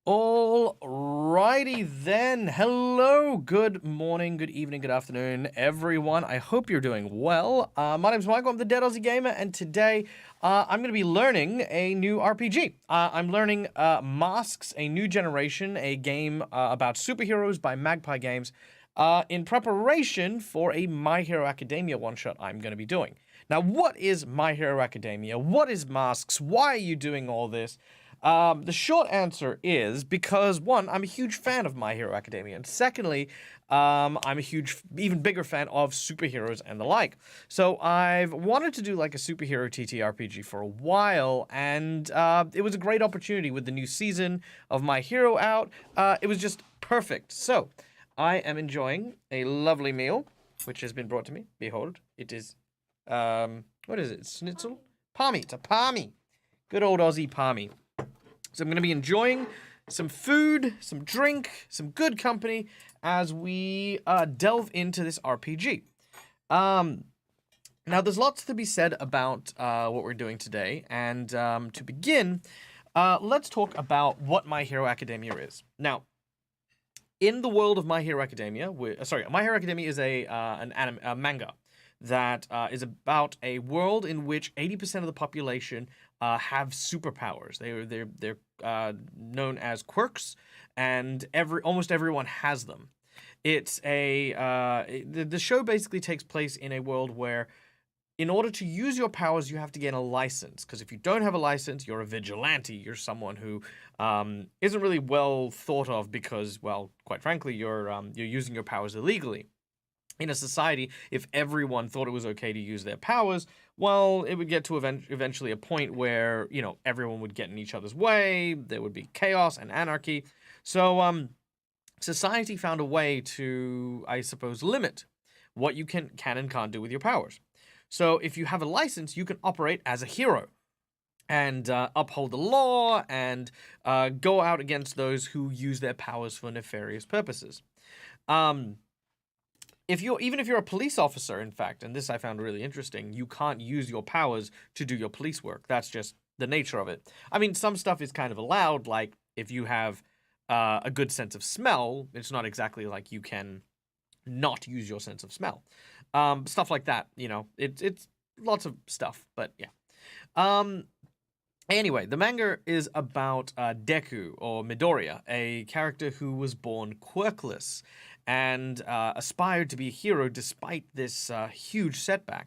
Alrighty then. Hello, good morning, good evening, good afternoon, everyone. I hope you're doing well. My name's Michael, I'm the Dead Aussie Gamer, and today I'm going to be learning a new RPG. I'm learning Masks, A New Generation, a game about superheroes by Magpie Games, in preparation for a My Hero Academia one-shot I'm going to be doing. Now, what is My Hero Academia? What is Masks? Why are you doing all this? The short answer is because, one, I'm a huge fan of My Hero Academia, and secondly, I'm a huge, even bigger fan of superheroes and the like. So I've wanted to do like a superhero TTRPG for a while, and it was a great opportunity with the new season of My Hero out. It was just perfect. So I am enjoying a lovely meal, which has been brought to me. Behold, it is, what is it? Schnitzel? Palmy. It's a palmy. Good old Aussie palmy. So I'm going to be enjoying some food, some drink, some good company as we delve into this RPG. Now, there's lots to be said about what we're doing today, and to begin, let's talk about what My Hero Academia is. Now, in the world of My Hero Academia, My Hero Academia is a manga that is about a world in which 80% of the population have superpowers. They're known as quirks, and almost everyone has them. It's the show basically takes place in a world where, in order to use your powers, you have to get a license. Because if you don't have a license, you're a vigilante. You're someone who isn't really well thought of because, well, quite frankly, you're using your powers illegally. In a society, if everyone thought it was okay to use their powers, well, it would get to eventually a point where, everyone would get in each other's way. There would be chaos and anarchy. So, society found a way to, I suppose, limit what you can and can't do with your powers. So if you have a license, you can operate as a hero and uphold the law and go out against those who use their powers for nefarious purposes. Even if you're a police officer, in fact, and this I found really interesting, you can't use your powers to do your police work. That's just the nature of it. I mean, some stuff is kind of allowed, like if you have a good sense of smell, it's not exactly like you can not use your sense of smell. Stuff like that, it's lots of stuff, but yeah. Anyway, the manga is about Deku, or Midoriya, a character who was born quirkless and aspired to be a hero despite this huge setback.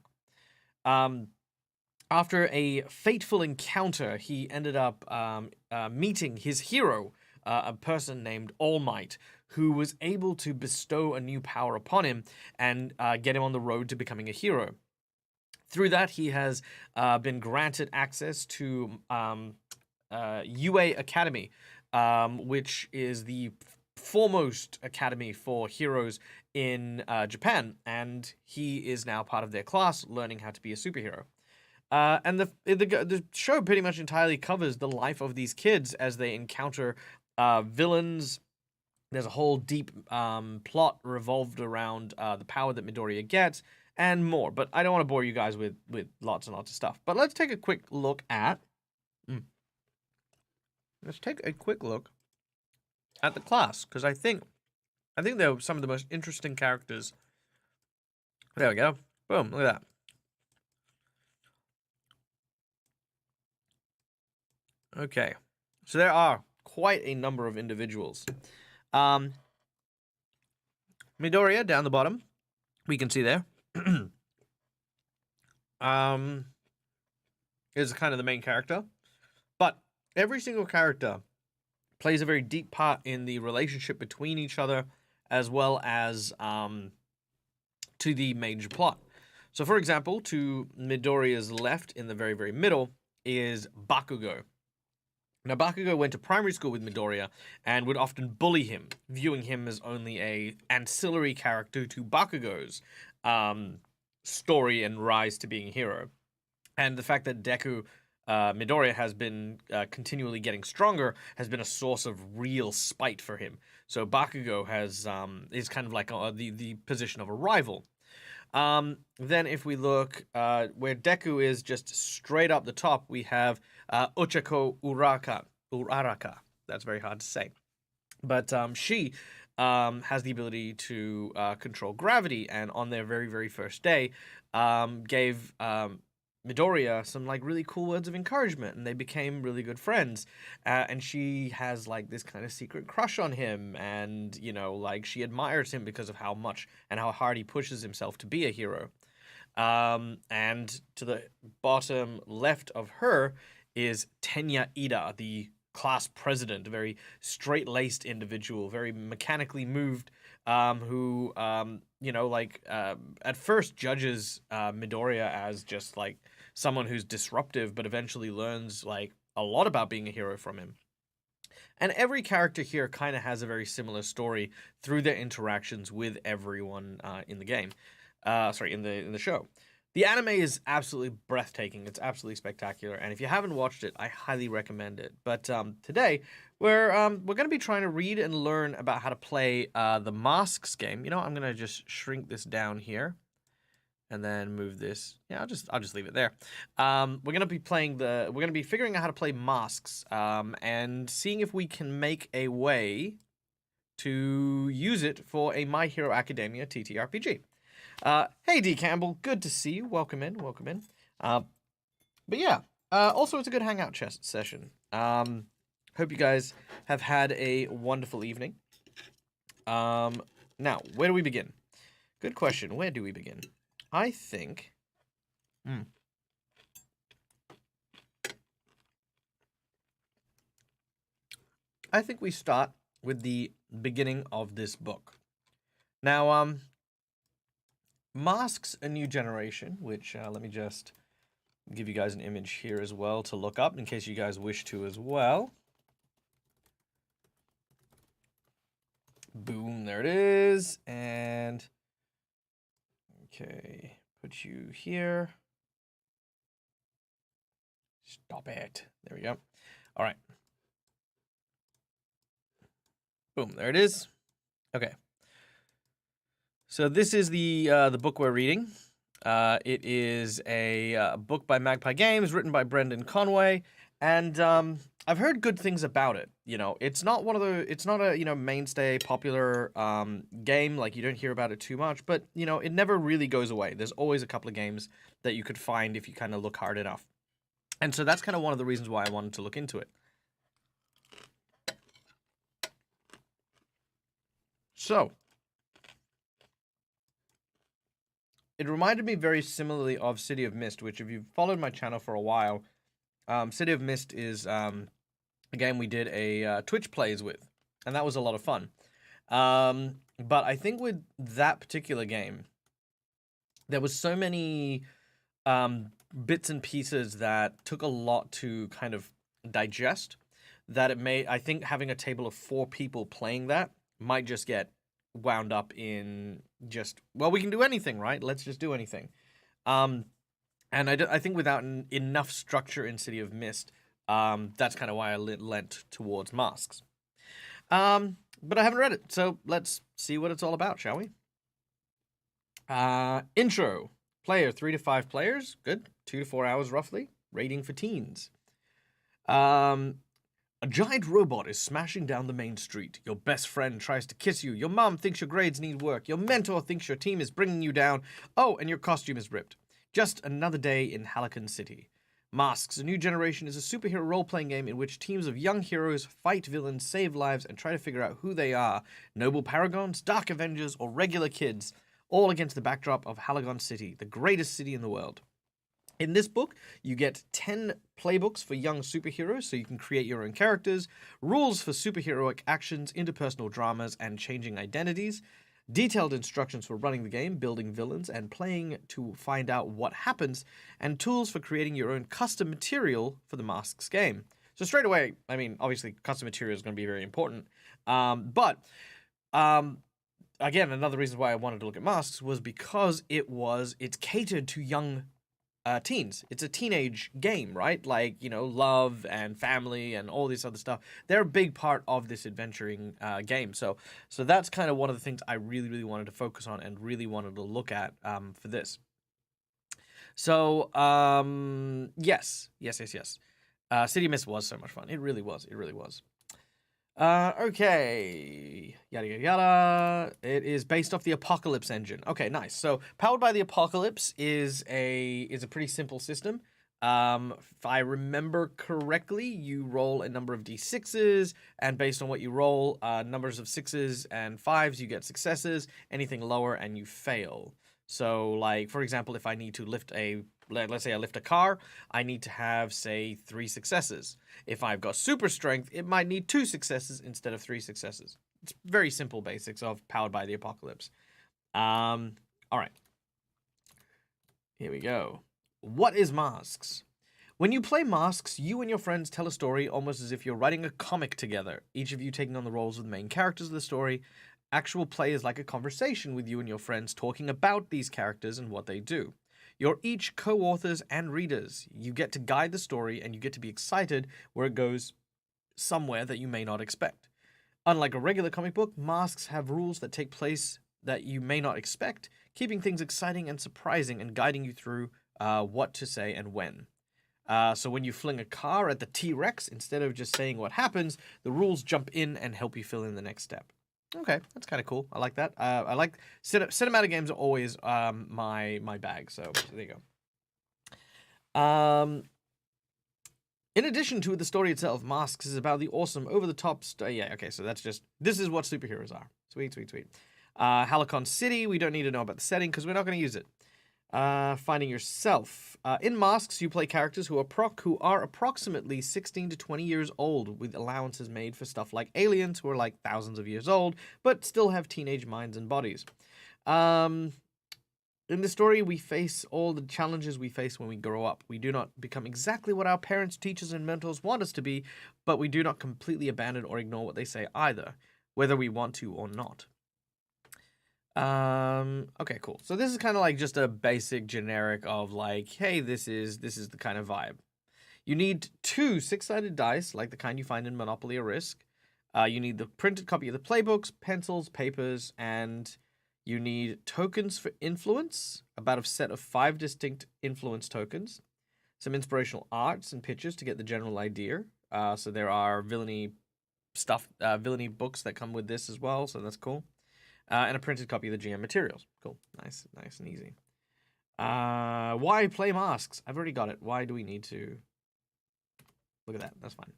After a fateful encounter, he ended up meeting his hero, a person named All Might, who was able to bestow a new power upon him and get him on the road to becoming a hero. Through that, he has been granted access to UA Academy, which is the foremost academy for heroes in Japan, and he is now part of their class, learning how to be a superhero. And the show pretty much entirely covers the life of these kids as they encounter villains. There's a whole deep plot revolved around the power that Midoriya gets, and more. But I don't want to bore you guys with lots and lots of stuff. But let's take a quick look at... Let's take a quick look at the class, because I think they're some of the most interesting characters. There we go. Boom, look at that. Okay. So there are quite a number of individuals. Midoriya, down the bottom, we can see there, is kind of the main character. But every single character plays a very deep part in the relationship between each other, as well as to the major plot. So, for example, to Midoriya's left, in the very, very middle, is Bakugo. Now, Bakugo went to primary school with Midoriya and would often bully him, viewing him as only a ancillary character to Bakugo's story and rise to being a hero. And the fact that Midoriya has been continually getting stronger has been a source of real spite for him. So Bakugo is kind of like the position of a rival. Then if we look where Deku is just straight up the top, we have Ochako Uraraka. That's very hard to say. But she has the ability to control gravity, and on their very, very first day, gave Midoriya some like really cool words of encouragement, and they became really good friends. And she has like this kind of secret crush on him, and like she admires him because of how much and how hard he pushes himself to be a hero. And to the bottom left of her is Tenya Ida, the class president, a very straight-laced individual, very mechanically moved, who, at first judges Midoriya as just like someone who's disruptive, but eventually learns like a lot about being a hero from him. And every character here kind of has a very similar story through their interactions with everyone in the game. In the show. The anime is absolutely breathtaking. It's absolutely spectacular, and if you haven't watched it, I highly recommend it. But today we're going to be trying to read and learn about how to play the Masks game. I'm going to just shrink this down here, and then move this. Yeah, I'll just leave it there. We're going to be figuring out how to play Masks, and seeing if we can make a way to use it for a My Hero Academia TTRPG. Hey D Campbell, good to see you. Welcome in. But yeah, also it's a good hangout session. Hope you guys have had a wonderful evening. Now, where do we begin? Good question. Where do we begin? I think... I think we start with the beginning of this book. Now, Masks: A New Generation, which let me just give you guys an image here as well to look up in case you guys wish to as well. Boom, there it is. And okay, put you here. Stop it. There we go. All right. Boom, there it is. Okay. So this is the book we're reading. It is a book by Magpie Games, written by Brendan Conway, and I've heard good things about it. It's not a mainstay popular game. Like, you don't hear about it too much, but it never really goes away. There's always a couple of games that you could find if you kind of look hard enough, and so that's kind of one of the reasons why I wanted to look into it. So, it reminded me very similarly of City of Mist, which, if you've followed my channel for a while, City of Mist is a game we did a Twitch plays with, and that was a lot of fun. But I think with that particular game, there was so many bits and pieces that took a lot to kind of digest that it made, I think having a table of 4 people playing that might just get wound up in just, well, we can do anything, right? Let's just do anything. And I think without enough structure in City of Mist, that's kind of why I lent towards Masks. But I haven't read it, so let's see what it's all about, shall we? Intro. Player, 3 to 5 players. Good. 2 to 4 hours, roughly. Rating for teens. A giant robot is smashing down the main street. Your best friend tries to kiss you. Your mom thinks your grades need work. Your mentor thinks your team is bringing you down. Oh, and your costume is ripped. Just another day in Halcyon City. Masks: A New Generation is a superhero role-playing game in which teams of young heroes fight villains, save lives, and try to figure out who they are. Noble paragons, dark avengers, or regular kids, all against the backdrop of Halcyon City, the greatest city in the world. In this book, you get 10 playbooks for young superheroes, so you can create your own characters, rules for superheroic actions, interpersonal dramas, and changing identities, detailed instructions for running the game, building villains, and playing to find out what happens, and tools for creating your own custom material for the Masks game. So straight away, I mean, obviously, custom material is going to be very important, but again, another reason why I wanted to look at Masks was because it's catered to young teens. It's a teenage game, right? Like, love and family and all this other stuff. They're a big part of this adventuring game. So that's kind of one of the things I really, really wanted to focus on and really wanted to look at for this. So, yes. City of Mist was so much fun. It really was. Okay. Yada yada yada. It is based off the Apocalypse engine. Okay, nice. So powered by the Apocalypse is a pretty simple system. If I remember correctly, you roll a number of d6s, and based on what you roll, numbers of 6s and 5s, you get successes. Anything lower, and you fail. So, like, for example, if I need to let's say I lift a car, I need to have, say, 3 successes. If I've got super strength, it might need 2 successes instead of 3 successes. It's very simple basics of Powered by the Apocalypse. All right. Here we go. What is Masks? When you play Masks, you and your friends tell a story almost as if you're writing a comic together, each of you taking on the roles of the main characters of the story. Actual play is like a conversation with you and your friends talking about these characters and what they do. You're each co-authors and readers. You get to guide the story and you get to be excited where it goes somewhere that you may not expect. Unlike a regular comic book, Masks have rules that take place that you may not expect, keeping things exciting and surprising and guiding you through what to say and when. So when you fling a car at the T-Rex, instead of just saying what happens, the rules jump in and help you fill in the next step. Okay, that's kind of cool. I like that. I like cinematic games are always my bag. So there you go. In addition to the story itself, Masks is about the awesome, over-the-top yeah, okay, so this is what superheroes are. Sweet, sweet, sweet. Halicon City, we don't need to know about the setting because we're not going to use it. Finding yourself. In Masks, you play characters who are approximately 16 to 20 years old, with allowances made for stuff like aliens who are like thousands of years old, but still have teenage minds and bodies. In the story, we face all the challenges we face when we grow up. We do not become exactly what our parents, teachers, and mentors want us to be, but we do not completely abandon or ignore what they say either, whether we want to or not. Okay, cool. So this is kind of like just a basic generic of like, hey, this is the kind of vibe. You need 2 6-sided dice, like the kind you find in Monopoly or Risk. You need the printed copy of the playbooks, pencils, papers, and you need tokens for influence, about a set of 5 distinct influence tokens, some inspirational arts and pictures to get the general idea. So there are villainy books that come with this as well, so that's cool. And a printed copy of the GM materials. Cool. Nice and easy. Why play Masks? I've already got it. Why do we need to? Look at that. That's fine.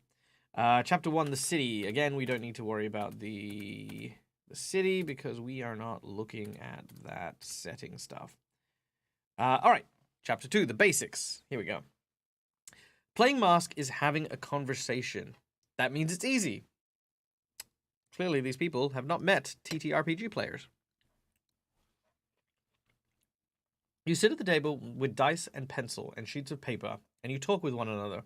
Chapter 1, the city. Again, we don't need to worry about the city because we are not looking at that setting stuff. All right. Chapter 2, the basics. Here we go. Playing Mask is having a conversation. That means it's easy. Clearly, these people have not met TTRPG players. You sit at the table with dice and pencil and sheets of paper, and you talk with one another.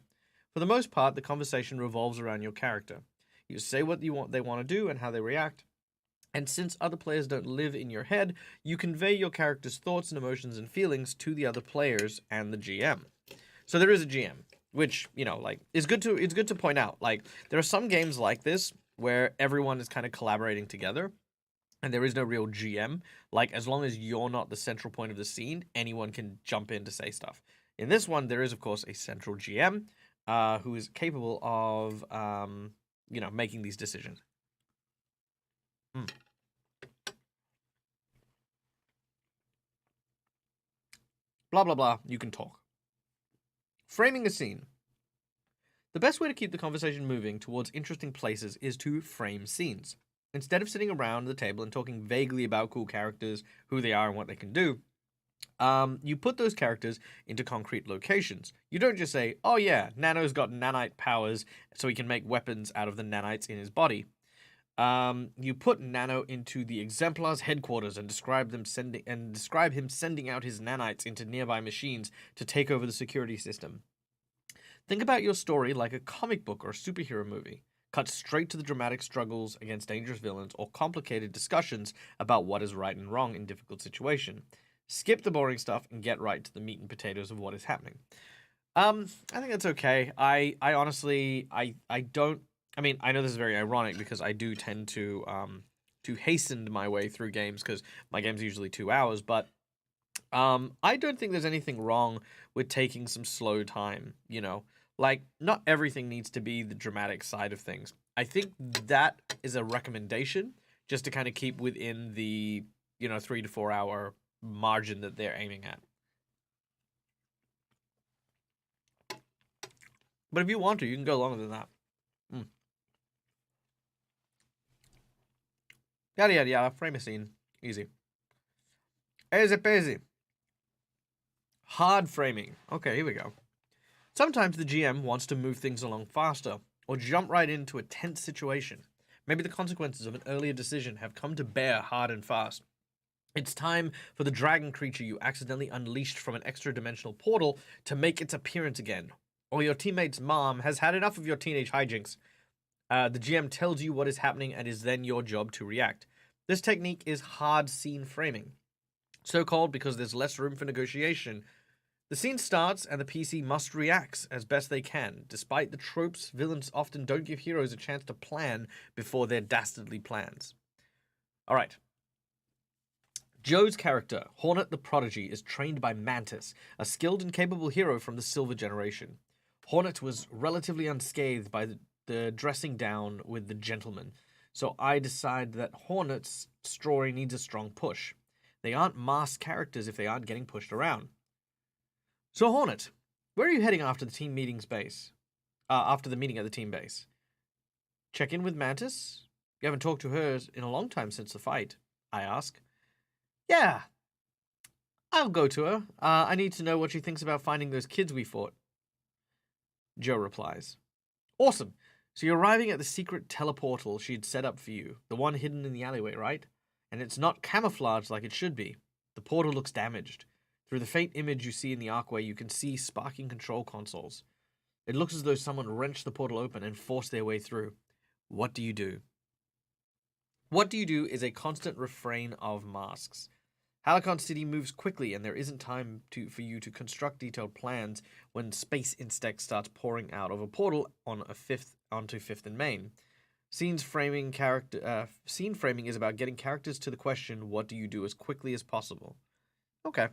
For the most part, the conversation revolves around your character. You say what they want to do and how they react. And since other players don't live in your head, you convey your character's thoughts and emotions and feelings to the other players and the GM. So there is a GM, which, you know, like, it's good to point out. Like, there are some games like this where everyone is kind of collaborating together and there is no real GM. Like, as long as you're not the central point of the scene, anyone can jump in to say stuff. In this one, there is, of course, a central GM who is capable of, making these decisions. Blah, blah, blah. You can talk. Framing a scene. The best way to keep the conversation moving towards interesting places is to frame scenes. Instead of sitting around the table and talking vaguely about cool characters, who they are, and what they can do, you put those characters into concrete locations. You don't just say, oh yeah, Nano's got nanite powers, so he can make weapons out of the nanites in his body. You put Nano into the Exemplar's headquarters and describe him sending out his nanites into nearby machines to take over the security system. Think about your story like a comic book or a superhero movie. Cut straight to the dramatic struggles against dangerous villains or complicated discussions about what is right and wrong in difficult situation. Skip the boring stuff and get right to the meat and potatoes of what is happening. I think that's okay. I honestly, I don't, I mean, I know this is very ironic because I do tend to hasten my way through games because my games are usually 2 hours, but I don't think there's anything wrong with taking some slow time, you know. Like, not everything needs to be the dramatic side of things. I think that is a recommendation just to kind of keep within the, 3 to 4 hour margin that they're aiming at. But if you want to, you can go longer than that. Yada, yada, yada. Frame a scene. Easy. Easy peasy. Hard framing. Okay, here we go. Sometimes the GM wants to move things along faster, or jump right into a tense situation. Maybe the consequences of an earlier decision have come to bear hard and fast. It's time for the dragon creature you accidentally unleashed from an extra-dimensional portal to make its appearance again. Or your teammate's mom has had enough of your teenage hijinks. The GM tells you what is happening and is then your job to react. This technique is hard scene framing. So called because there's less room for negotiation. The scene starts and the PC must react as best they can. Despite the tropes, villains often don't give heroes a chance to plan before their dastardly plans. Alright. Joe's character, Hornet the Prodigy, is trained by Mantis, a skilled and capable hero from the Silver Generation. Hornet was relatively unscathed by the dressing down with the gentleman, so I decide that Hornet's story needs a strong push. They aren't masked characters if they aren't getting pushed around. So Hornet, where are you heading after the team meeting's base? After the meeting at the team base? Check in with Mantis? You haven't talked to her in a long time since the fight, I ask. Yeah, I'll go to her. I need to know what she thinks about finding those kids we fought. Joe replies. Awesome. So you're arriving at the secret teleportal she'd set up for you, the one hidden in the alleyway, right? And it's not camouflaged like it should be. The portal looks damaged. Through the faint image you see in the archway, you can see sparking control consoles. It looks as though someone wrenched the portal open and forced their way through. What do you do? What do you do is a constant refrain of masks. Halicon City moves quickly, and there isn't time for you to construct detailed plans when space insect starts pouring out of a portal onto 5th and Main. Scene framing is about getting characters to the question, what do you do, as quickly as possible. Okay.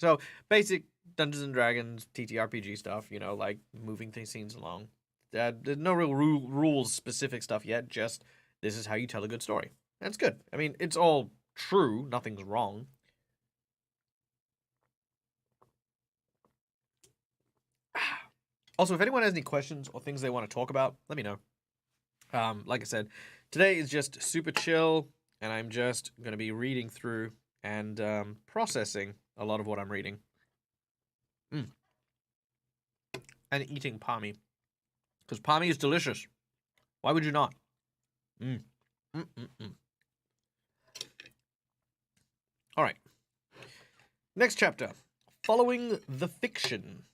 So, basic Dungeons & Dragons, TTRPG stuff, like moving scenes along. There's no real rules-specific stuff yet, just this is how you tell a good story. That's good. I mean, it's all true. Nothing's wrong. Also, if anyone has any questions or things they want to talk about, let me know. Like I said, today is just super chill, and I'm just going to be reading through and processing a lot of what I'm reading. And eating palmy. Because palmy is delicious. Why would you not? Alright. Next chapter. Following the fiction.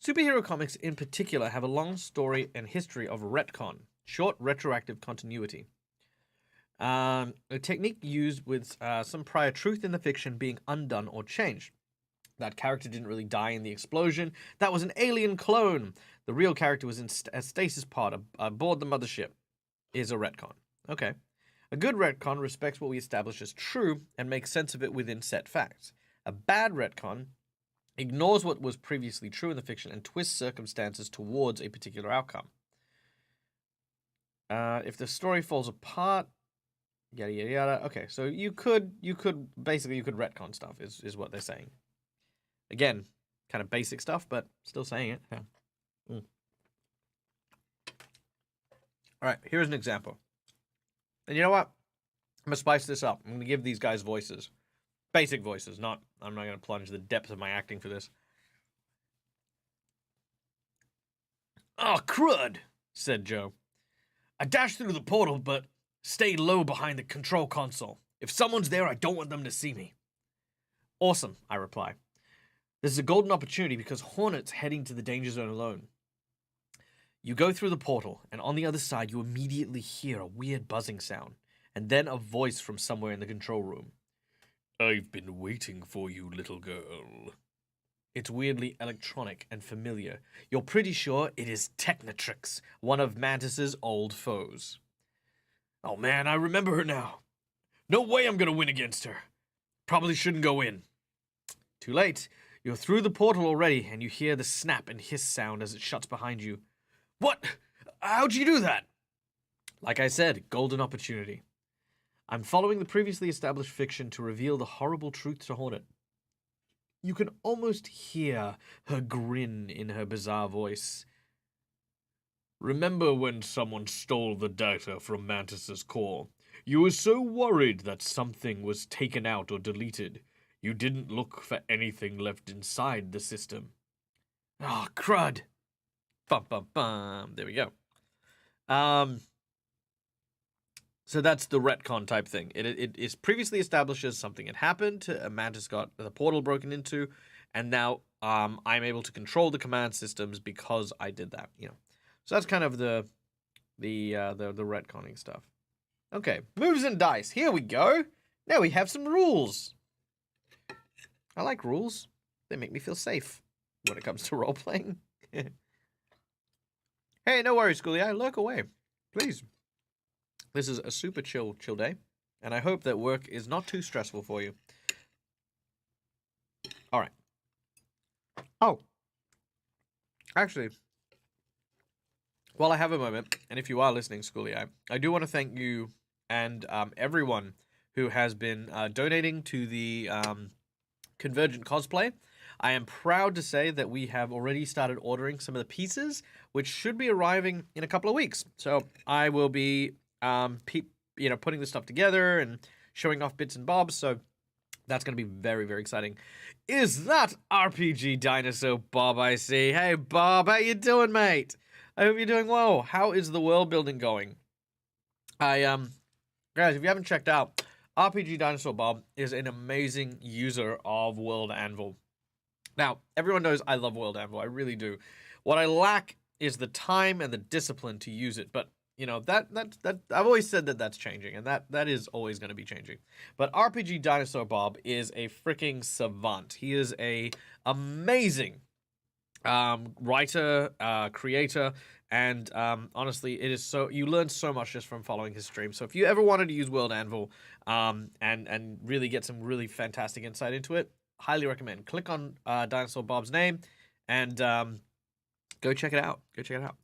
Superhero comics in particular have a long story and history of retcon, short retroactive continuity. A technique used with some prior truth in the fiction being undone or changed. That character didn't really die in the explosion. That was an alien clone. The real character was in a stasis pod aboard the mothership. Is a retcon. Okay. A good retcon respects what we establish as true and makes sense of it within set facts. A bad retcon ignores what was previously true in the fiction and twists circumstances towards a particular outcome. If the story falls apart, yada yada yada. Okay, so you could retcon stuff is what they're saying. Again, kind of basic stuff, but still saying it. Yeah. All right, here's an example. And you know what? I'm gonna spice this up. I'm gonna give these guys voices. Basic voices, I'm not going to plunge the depths of my acting for this. Oh, crud, said Joe. I dashed through the portal, but stayed low behind the control console. If someone's there, I don't want them to see me. Awesome, I reply. This is a golden opportunity because Hornet's heading to the danger zone alone. You go through the portal, and on the other side, you immediately hear a weird buzzing sound, and then a voice from somewhere in the control room. I've been waiting for you, little girl. It's weirdly electronic and familiar. You're pretty sure it is Technotrix, one of Mantis's old foes. Oh man, I remember her now. No way I'm gonna win against her. Probably shouldn't go in. Too late. You're through the portal already, and you hear the snap and hiss sound as it shuts behind you. What? How'd you do that? Like I said, golden opportunity. I'm following the previously established fiction to reveal the horrible truth to Hornet. You can almost hear her grin in her bizarre voice. Remember when someone stole the data from Mantis's core? You were so worried that something was taken out or deleted. You didn't look for anything left inside the system. Ah, crud. Bum, bum, bum. There we go. So that's the retcon type thing. It is previously establishes something had happened. Mantis got the portal broken into, and now I'm able to control the command systems because I did that. So that's kind of the retconning stuff. Okay, moves and dice. Here we go. Now we have some rules. I like rules. They make me feel safe when it comes to role playing. Hey, no worries, Schoolie. Lurk away, please. This is a super chill day, and I hope that work is not too stressful for you. All right. Oh, actually, while I have a moment, and if you are listening, Schoolie, I do want to thank you and everyone who has been donating to the Convergent cosplay. I am proud to say that we have already started ordering some of the pieces, which should be arriving in a couple of weeks. So I will be putting this stuff together and showing off bits and bobs, so that's going to be very, very exciting. Is that RPG Dinosaur Bob I see? Hey, Bob, how you doing, mate? I hope you're doing well. How is the world building going? Guys, if you haven't checked out, RPG Dinosaur Bob is an amazing user of World Anvil. Now, everyone knows I love World Anvil. I really do. What I lack is the time and the discipline to use it, but that I've always said that that's changing, and that is always going to be changing. But RPG Dinosaur Bob is a freaking savant. He is a amazing writer, creator, and honestly, it is so you learn so much just from following his stream. So if you ever wanted to use World Anvil, and really get some really fantastic insight into it, highly recommend. Click on Dinosaur Bob's name, and go check it out. Go check it out.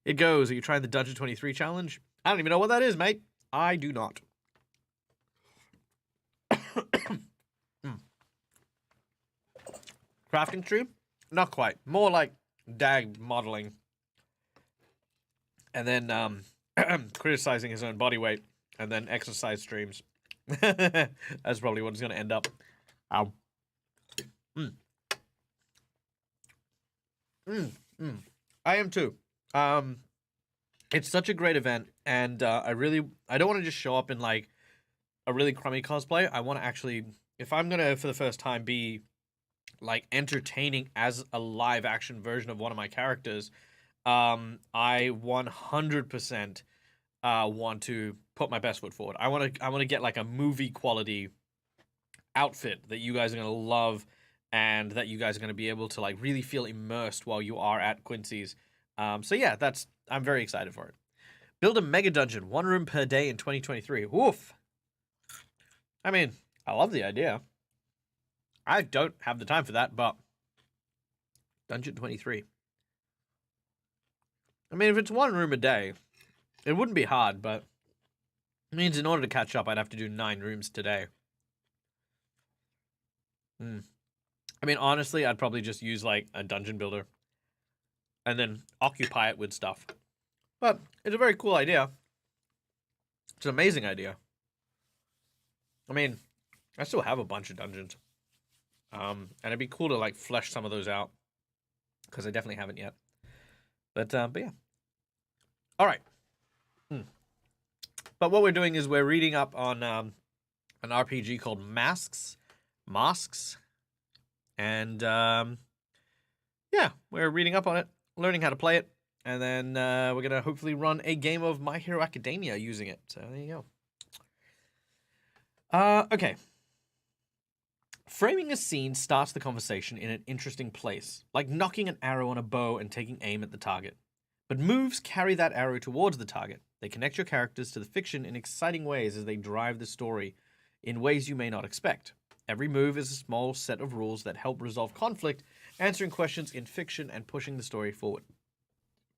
It goes, are you trying the Dungeon 23 challenge? I don't even know what that is, mate. I do not. Crafting tree? Not quite. More like DAG modeling. And then criticizing his own body weight. And then exercise streams. That's probably what it's going to end up. Ow. I am too. It's such a great event, and I don't want to just show up in like a really crummy cosplay. I want to actually, if I'm gonna for the first time be like entertaining as a live action version of one of my characters, I 100% want to put my best foot forward. I want to get like a movie quality outfit that you guys are gonna love, and that you guys are gonna be able to like really feel immersed while you are at Quincy's. So yeah, I'm very excited for it. Build a mega dungeon, 1 room per day in 2023. Woof. I mean, I love the idea. I don't have the time for that, but Dungeon 23. I mean, if it's 1 room a day, it wouldn't be hard, but it means in order to catch up, I'd have to do 9 rooms today. I mean, honestly, I'd probably just use like a dungeon builder and then occupy it with stuff. But it's a very cool idea. It's an amazing idea. I mean, I still have a bunch of dungeons. And it'd be cool to like flesh some of those out, because I definitely haven't yet. But yeah. All right. But what we're doing is we're reading up on an RPG called Masks. And yeah, we're reading up on it, learning how to play it, and then we're going to hopefully run a game of My Hero Academia using it. So there you go. Okay. Framing a scene starts the conversation in an interesting place, like knocking an arrow on a bow and taking aim at the target. But moves carry that arrow towards the target. They connect your characters to the fiction in exciting ways as they drive the story in ways you may not expect. Every move is a small set of rules that help resolve conflict, answering questions in fiction, and pushing the story forward.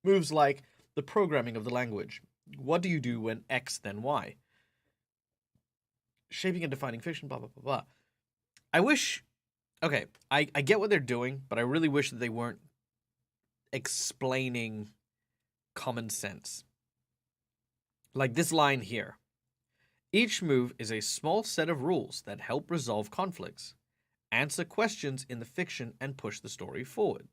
Moves like the programming of the language. What do you do when X then Y? Shaping and defining fiction, blah, blah, blah, blah. I wish... Okay, I get what they're doing, but I really wish that they weren't explaining common sense. Like this line here. Each move is a small set of rules that help resolve conflicts, answer questions in the fiction, and push the story forward.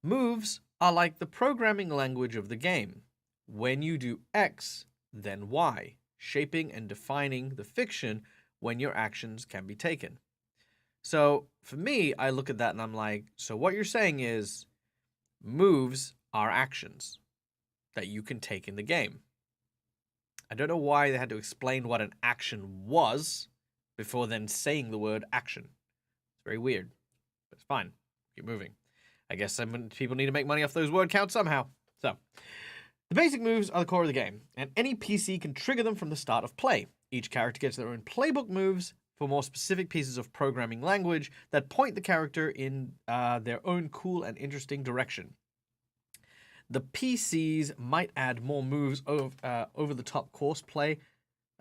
Moves are like the programming language of the game. When you do X, then Y, shaping and defining the fiction when your actions can be taken. So for me, I look at that and I'm like, so what you're saying is moves are actions that you can take in the game. I don't know why they had to explain what an action was before then saying the word action. It's very weird, but it's fine. Keep moving. I guess some people need to make money off those word counts somehow. So, the basic moves are the core of the game, and any PC can trigger them from the start of play. Each character gets their own playbook moves for more specific pieces of programming language that point the character in their own cool and interesting direction. The PCs might add more moves over the course of play.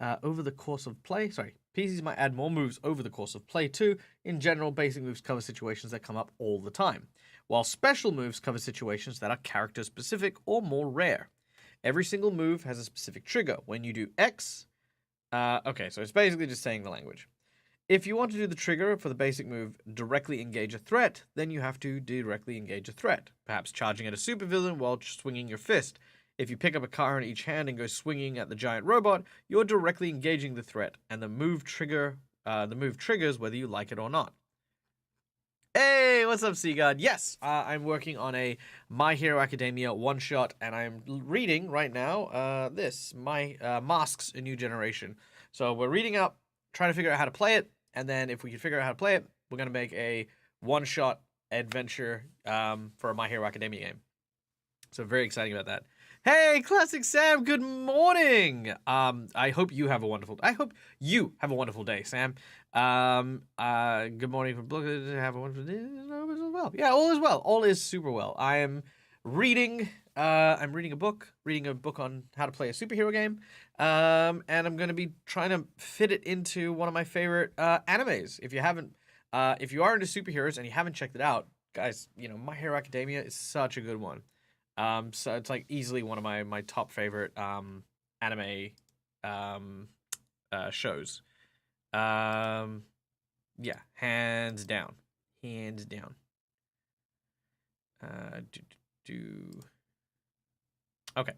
PCs might add more moves over the course of play too. In general, basic moves cover situations that come up all the time, while special moves cover situations that are character specific or more rare. Every single move has a specific trigger. When you do X, okay, so it's basically just saying the language. If you want to do the trigger for the basic move, directly engage a threat, then you have to directly engage a threat, perhaps charging at a supervillain while swinging your fist. If you pick up a car in each hand and go swinging at the giant robot, you're directly engaging the threat, and the move triggers whether you like it or not. Hey, what's up, Seagard? Yes, I'm working on a My Hero Academia one-shot, and I'm reading right now Masks: A New Generation. So we're reading up, trying to figure out how to play it, and then if we can figure out how to play it, we're going to make a one-shot adventure for a My Hero Academia game. So very exciting about that. Hey, Classic Sam, good morning. I hope you have a wonderful day, Sam. Good morning from Brooklyn. Have a wonderful day as well. Yeah, all is well. All is super well. I am reading a book on how to play a superhero game. And I'm going to be trying to fit it into one of my favorite animes. If you are into superheroes and you haven't checked it out, guys, My Hero Academia is such a good one. So it's like easily one of my top favorite anime shows. Yeah, hands down. Okay.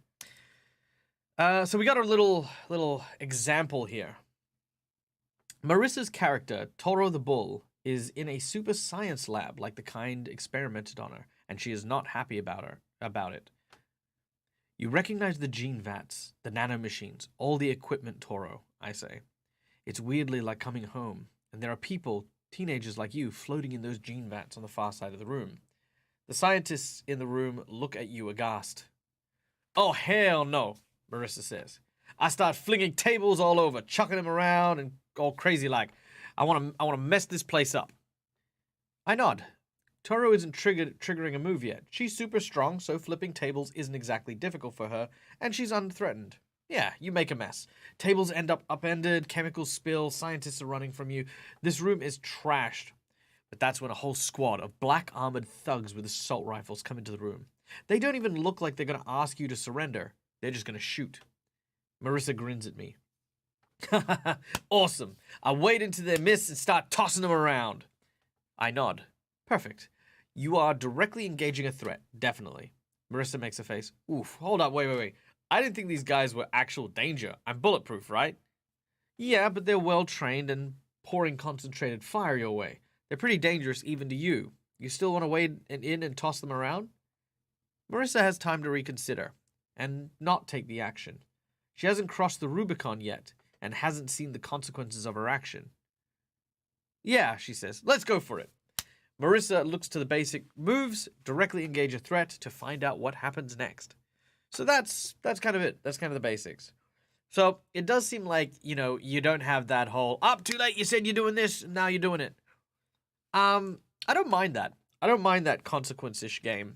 So we got our little example here. Marissa's character, Toro the Bull, is in a super science lab like the kind experimented on her, and she is not happy about it. You recognize the gene vats, the nanomachines, all the equipment, Toro, I say. It's weirdly like coming home, and there are people, teenagers like you, floating in those gene vats on the far side of the room. The scientists in the room look at you aghast. Oh, hell no, Marissa says. I start flinging tables all over, chucking them around and all crazy like. I want to mess this place up. I nod. Toro isn't triggering a move yet. She's super strong, so flipping tables isn't exactly difficult for her, and she's unthreatened. Yeah, you make a mess. Tables end up upended, chemicals spill, scientists are running from you. This room is trashed. But that's when a whole squad of black-armored thugs with assault rifles come into the room. They don't even look like they're going to ask you to surrender. They're just going to shoot. Marissa grins at me. Awesome. I wade into their midst and start tossing them around. I nod. Perfect. You are directly engaging a threat, definitely. Marissa makes a face. Oof, hold up, wait. I didn't think these guys were actual danger. I'm bulletproof, right? Yeah, but they're well-trained and pouring concentrated fire your way. They're pretty dangerous even to you. You still want to wade in and toss them around? Marissa has time to reconsider and not take the action. She hasn't crossed the Rubicon yet and hasn't seen the consequences of her action. Yeah, she says, let's go for it. Marissa looks to the basic moves, directly engage a threat to find out what happens next. So that's kind of it. That's kind of the basics. So it does seem like, you don't have that whole, up too late, you said you're doing this, now you're doing it. I don't mind that. I don't mind that consequence-ish game,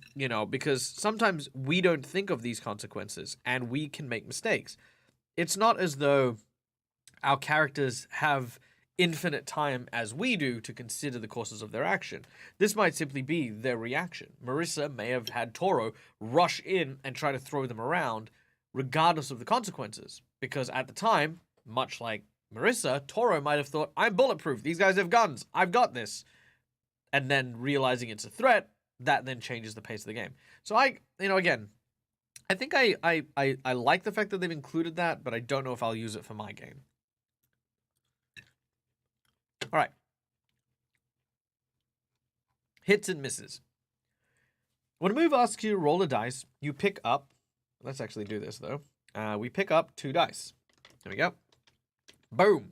because sometimes we don't think of these consequences and we can make mistakes. It's not as though our characters have infinite time as we do to consider the courses of their action. This might simply be their reaction. Marissa may have had Toro rush in and try to throw them around regardless of the consequences, because at the time, much like Marissa, Toro might have thought, I'm bulletproof, these guys have guns, I've got this. And then realizing it's a threat, that then changes the pace of the game. So again, I think I like the fact that they've included that, but I don't know if I'll use it for my game. All right. Hits and misses. When a move asks you to roll a dice, you pick up... Let's actually do this, though. We pick up 2 dice. There we go. Boom.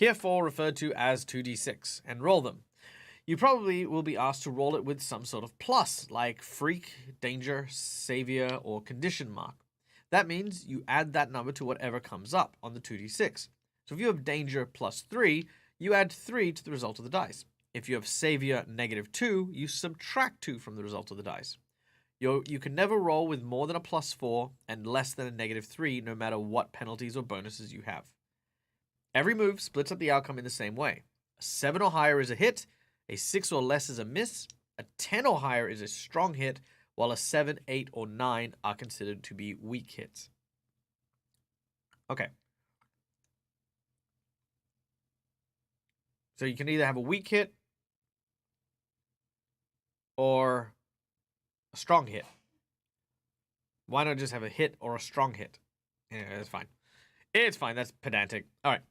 Herefore referred to as 2d6, and roll them. You probably will be asked to roll it with some sort of plus, like freak, danger, savior, or condition mark. That means you add that number to whatever comes up on the 2d6. So if you have danger plus 3, you add 3 to the result of the dice. If you have savior -2, you subtract 2 from the result of the dice. You can never roll with more than a +4 and less than a -3, no matter what penalties or bonuses you have. Every move splits up the outcome in the same way. A 7 or higher is a hit, a 6 or less is a miss, a 10 or higher is a strong hit, while a 7, 8, or 9 are considered to be weak hits. Okay. So you can either have a weak hit or a strong hit. Why not just have a hit or a strong hit? Yeah, that's fine. It's fine. That's pedantic. All right.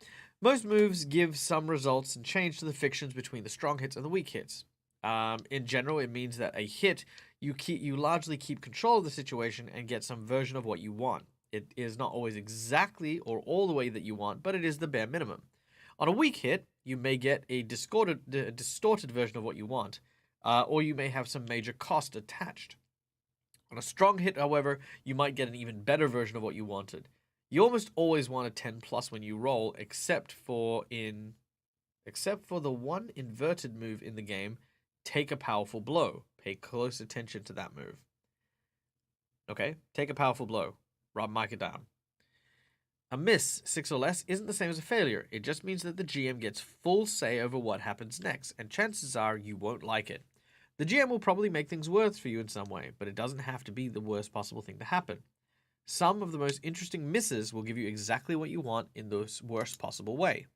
Most moves give some results and change to the fictions between the strong hits and the weak hits. In general, it means that a hit, you largely keep control of the situation and get some version of what you want. It is not always exactly or all the way that you want, but it is the bare minimum. On a weak hit, you may get a distorted version of what you want, or you may have some major cost attached. On a strong hit, however, you might get an even better version of what you wanted. You almost always want a 10+ when you roll, except for the one inverted move in the game, take a powerful blow. Pay close attention to that move. Okay, take a powerful blow. Mark it down. A miss, 6 or less, isn't the same as a failure. It just means that the GM gets full say over what happens next, and chances are you won't like it. The GM will probably make things worse for you in some way, but it doesn't have to be the worst possible thing to happen. Some of the most interesting misses will give you exactly what you want in the worst possible way.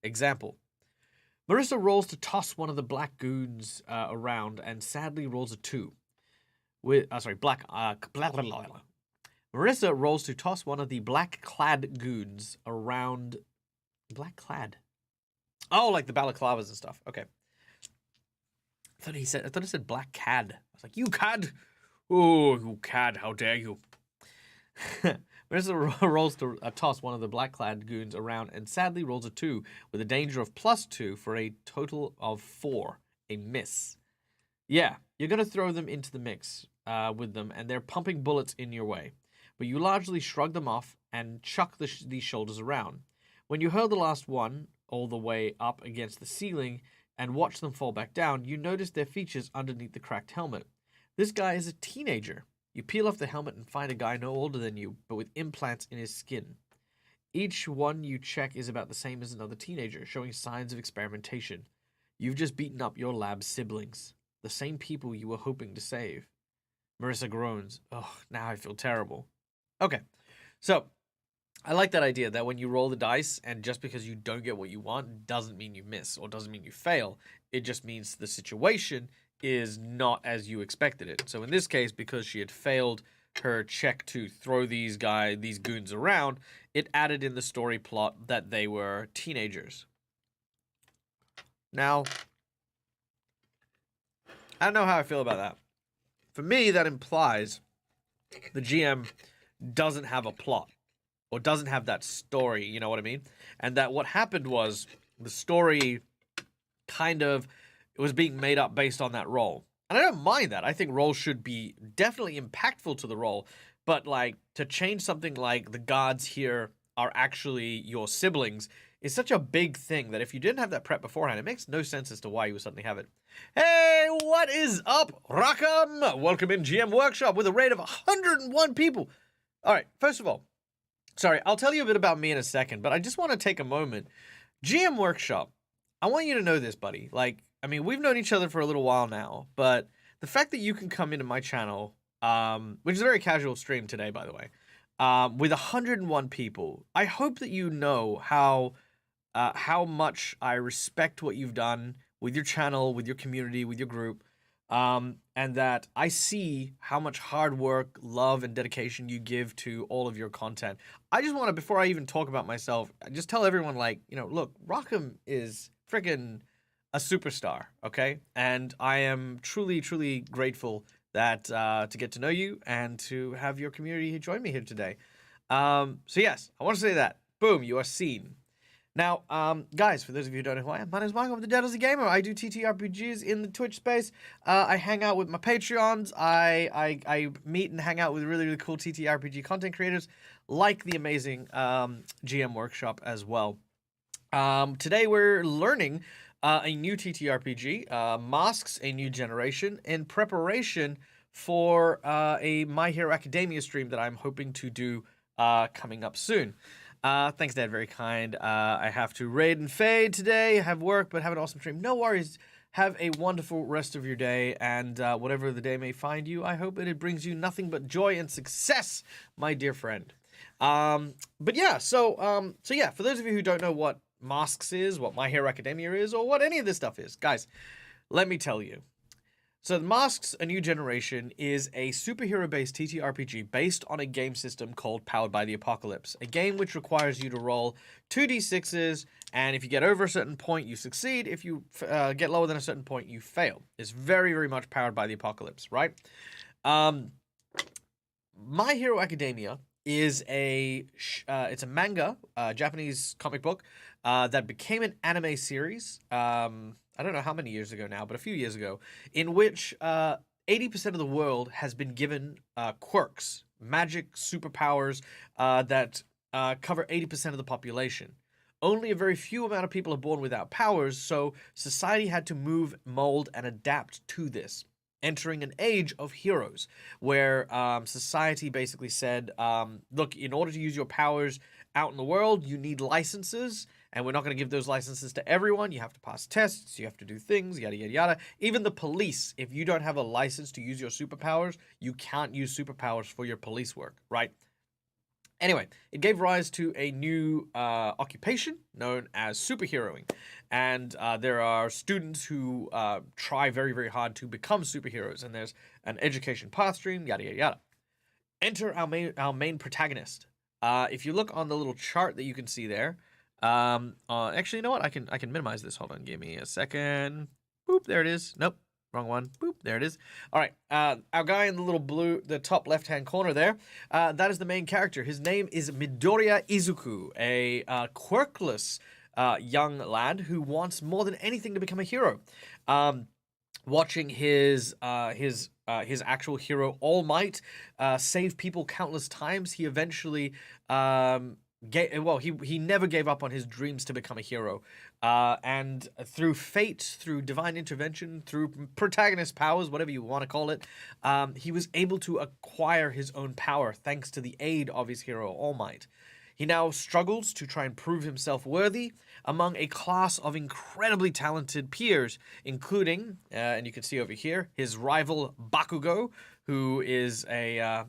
Example. Marissa rolls to toss one of the black goons around and sadly rolls a 2. Marissa rolls to toss one of the black-clad goons around... Black-clad? Oh, like the balaclavas and stuff. Okay. I thought it said black cad. I was like, you cad! Oh, you cad, how dare you. Marissa rolls to toss one of the black-clad goons around and sadly rolls a 2 with a danger of +2 for a total of 4. A miss. Yeah, you're going to throw them into the mix with them, and they're pumping bullets in your way. But you largely shrug them off and chuck these shoulders around. When you hurl the last one all the way up against the ceiling and watch them fall back down, you notice their features underneath the cracked helmet. This guy is a teenager. You peel off the helmet and find a guy no older than you, but with implants in his skin. Each one you check is about the same as another teenager, showing signs of experimentation. You've just beaten up your lab siblings, the same people you were hoping to save. Marissa groans. Oh, now I feel terrible. Okay, so I like that idea that when you roll the dice and just because you don't get what you want doesn't mean you miss or doesn't mean you fail. It just means the situation is not as you expected it. So in this case, because she had failed her check to throw these goons around, it added in the story plot that they were teenagers. Now, I don't know how I feel about that. For me, that implies the GM doesn't have a plot or doesn't have that story, you know what I mean? And that what happened was the story it was being made up based on that role. And I don't mind that. I think roles should be definitely impactful to the role, But like to change something like the gods here are actually your siblings is such a big thing that if you didn't have that prep beforehand, it makes no sense as to why you would suddenly have it. Hey, what is up, Rakam? Welcome in GM Workshop with a rate of 101 people. All right, first of all, sorry, I'll tell you a bit about me in a second, but I just want to take a moment. GM Workshop, I want you to know this, buddy. Like, I mean, we've known each other for a little while now, but the fact that you can come into my channel, which is a very casual stream today, by the way, with 101 people, I hope that you know how much I respect what you've done with your channel, with your community, with your group, and that I see how much hard work, love, and dedication you give to all of your content. I just want to, before I even talk about myself, just tell everyone, like, you know, look, Rockham is freaking a superstar, okay? And I am truly, truly grateful that to get to know you and to have your community join me here today. So yes, I want to say that. Boom, you are seen. Now, guys, for those of you who don't know who I am, my name is Michael. I'm the DAG Gamer. I do TTRPGs in the Twitch space. I hang out with my Patreons. I meet and hang out with really, really cool TTRPG content creators like the amazing GM Workshop as well. Today we're learning a new TTRPG, Masks: A New Generation, in preparation for a My Hero Academia stream that I'm hoping to do coming up soon. Thanks, Dad. Very kind. I have to raid and fade today. Have work, but have an awesome stream. No worries. Have a wonderful rest of your day, and whatever the day may find you, I hope that it brings you nothing but joy and success, my dear friend. But yeah, so yeah, for those of you who don't know what Masks is, what My Hero Academia is, or what any of this stuff is, guys, let me tell you. So Masks: A New Generation is a superhero-based TTRPG based on a game system called Powered by the Apocalypse, a game which requires you to roll 2d6s, and if you get over a certain point, you succeed. If you get lower than a certain point, you fail. It's very, very much Powered by the Apocalypse, right? My Hero Academia is it's a manga, Japanese comic book, that became an anime series. I don't know how many years ago now, but a few years ago, in which 80% of the world has been given quirks, magic superpowers that cover 80% of the population. Only a very few amount of people are born without powers, so society had to move, mold, and adapt to this, entering an age of heroes, where society basically said, look, in order to use your powers out in the world, you need licenses, and we're not going to give those licenses to everyone. You have to pass tests, you have to do things, yada, yada, yada. Even the police, if you don't have a license to use your superpowers, you can't use superpowers for your police work, right? Anyway, it gave rise to a new occupation known as superheroing. And there are students who try very, very hard to become superheroes. And there's an education path stream, yada, yada, yada. Enter our main protagonist. If you look on the little chart that you can see there, actually, you know what? I can minimize this. Hold on, give me a second. Boop, there it is. Nope, wrong one. Boop, there it is. All right, our guy in the little blue, the top left-hand corner there, that is the main character. His name is Midoriya Izuku, a quirkless young lad who wants more than anything to become a hero. Watching his actual hero All Might save people countless times, he eventually he never gave up on his dreams to become a hero, and through fate, through divine intervention, through protagonist powers, whatever you want to call it, he was able to acquire his own power thanks to the aid of his hero All Might. He now struggles to try and prove himself worthy among a class of incredibly talented peers, including, and you can see over here, his rival Bakugo, who is a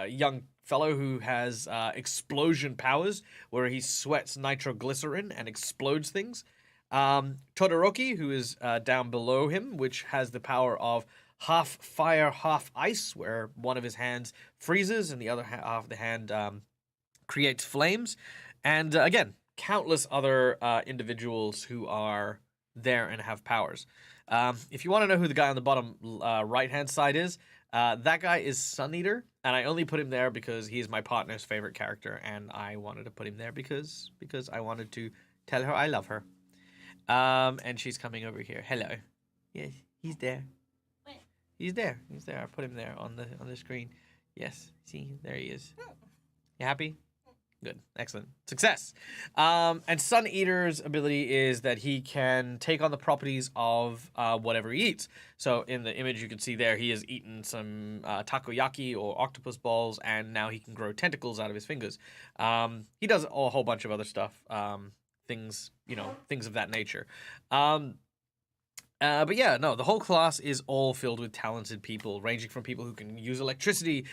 young fellow who has explosion powers, where he sweats nitroglycerin and explodes things. Todoroki, who is down below him, which has the power of half fire, half ice, where one of his hands freezes and the other half of the hand creates flames. And again, countless other individuals who are there and have powers. If you want to know who the guy on the bottom right-hand side is, that guy is Sun Eater, and I only put him there because he's my partner's favorite character, and I wanted to put him there because I wanted to tell her I love her. And she's coming over here. Hello. Yes, he's there. Where? He's there. He's there. I put him there on the screen. Yes. See, there he is. You happy? Good. Excellent. Success. And Sun Eater's ability is that he can take on the properties of whatever he eats. So in the image you can see there, he has eaten some takoyaki or octopus balls, and now he can grow tentacles out of his fingers. He does a whole bunch of other stuff, things of that nature. But yeah, no, the whole class is all filled with talented people, ranging from people who can use electricity,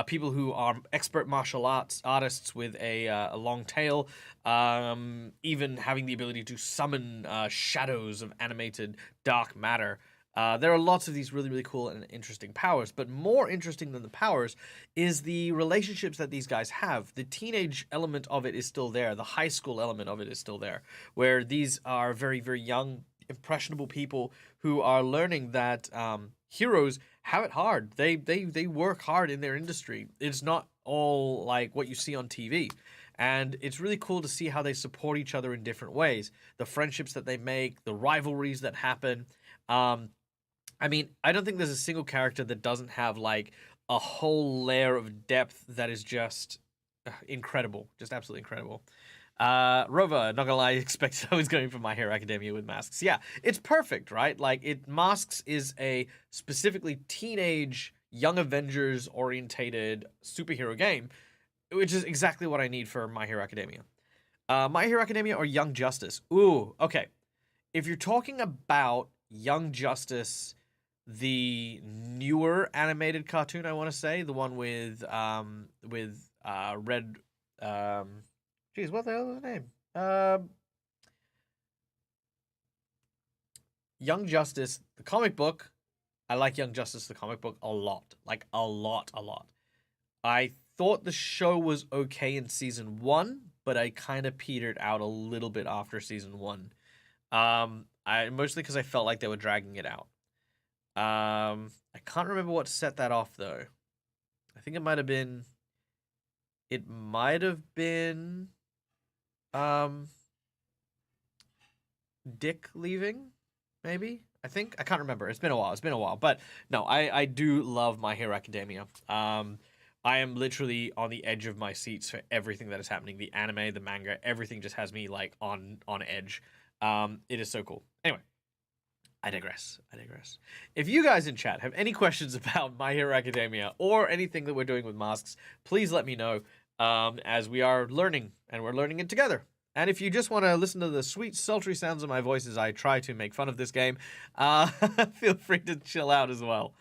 people who are expert martial artists with a long tail, even having the ability to summon shadows of animated dark matter. There are lots of these really, really cool and interesting powers, but more interesting than the powers is the relationships that these guys have. The teenage element of it is still there. The high school element of it is still there, where these are very, very young, impressionable people who are learning that heroes have it hard. They work hard in their industry. It's not all like what you see on TV. And it's really cool to see how they support each other in different ways. The friendships that they make, the rivalries that happen. I mean, I don't think there's a single character that doesn't have like a whole layer of depth that is just incredible. Just absolutely incredible. Rova, not gonna lie, I expected I was going for My Hero Academia with masks. Yeah, it's perfect, right? Like, Masks is a specifically teenage, young Avengers orientated superhero game, which is exactly what I need for My Hero Academia. My Hero Academia or Young Justice? Ooh, okay. If you're talking about Young Justice, the newer animated cartoon, I want to say, the one with red, geez, what the hell is the name? Young Justice, the comic book. I like Young Justice, the comic book, a lot. Like, a lot. I thought the show was okay in season 1, but I kind of petered out a little bit after season 1. Mostly because I felt like they were dragging it out. I can't remember what set that off, though. I think it might have been... Dick leaving, maybe? I can't remember. It's been a while. But no, I do love My Hero Academia. I am literally on the edge of my seats for everything that is happening. The anime, the manga, everything just has me like on edge. It is so cool. Anyway, I digress. If you guys in chat have any questions about My Hero Academia or anything that we're doing with masks, please let me know, as we are learning, and we're learning it together. And if you just want to listen to the sweet, sultry sounds of my voice as I try to make fun of this game, feel free to chill out as well.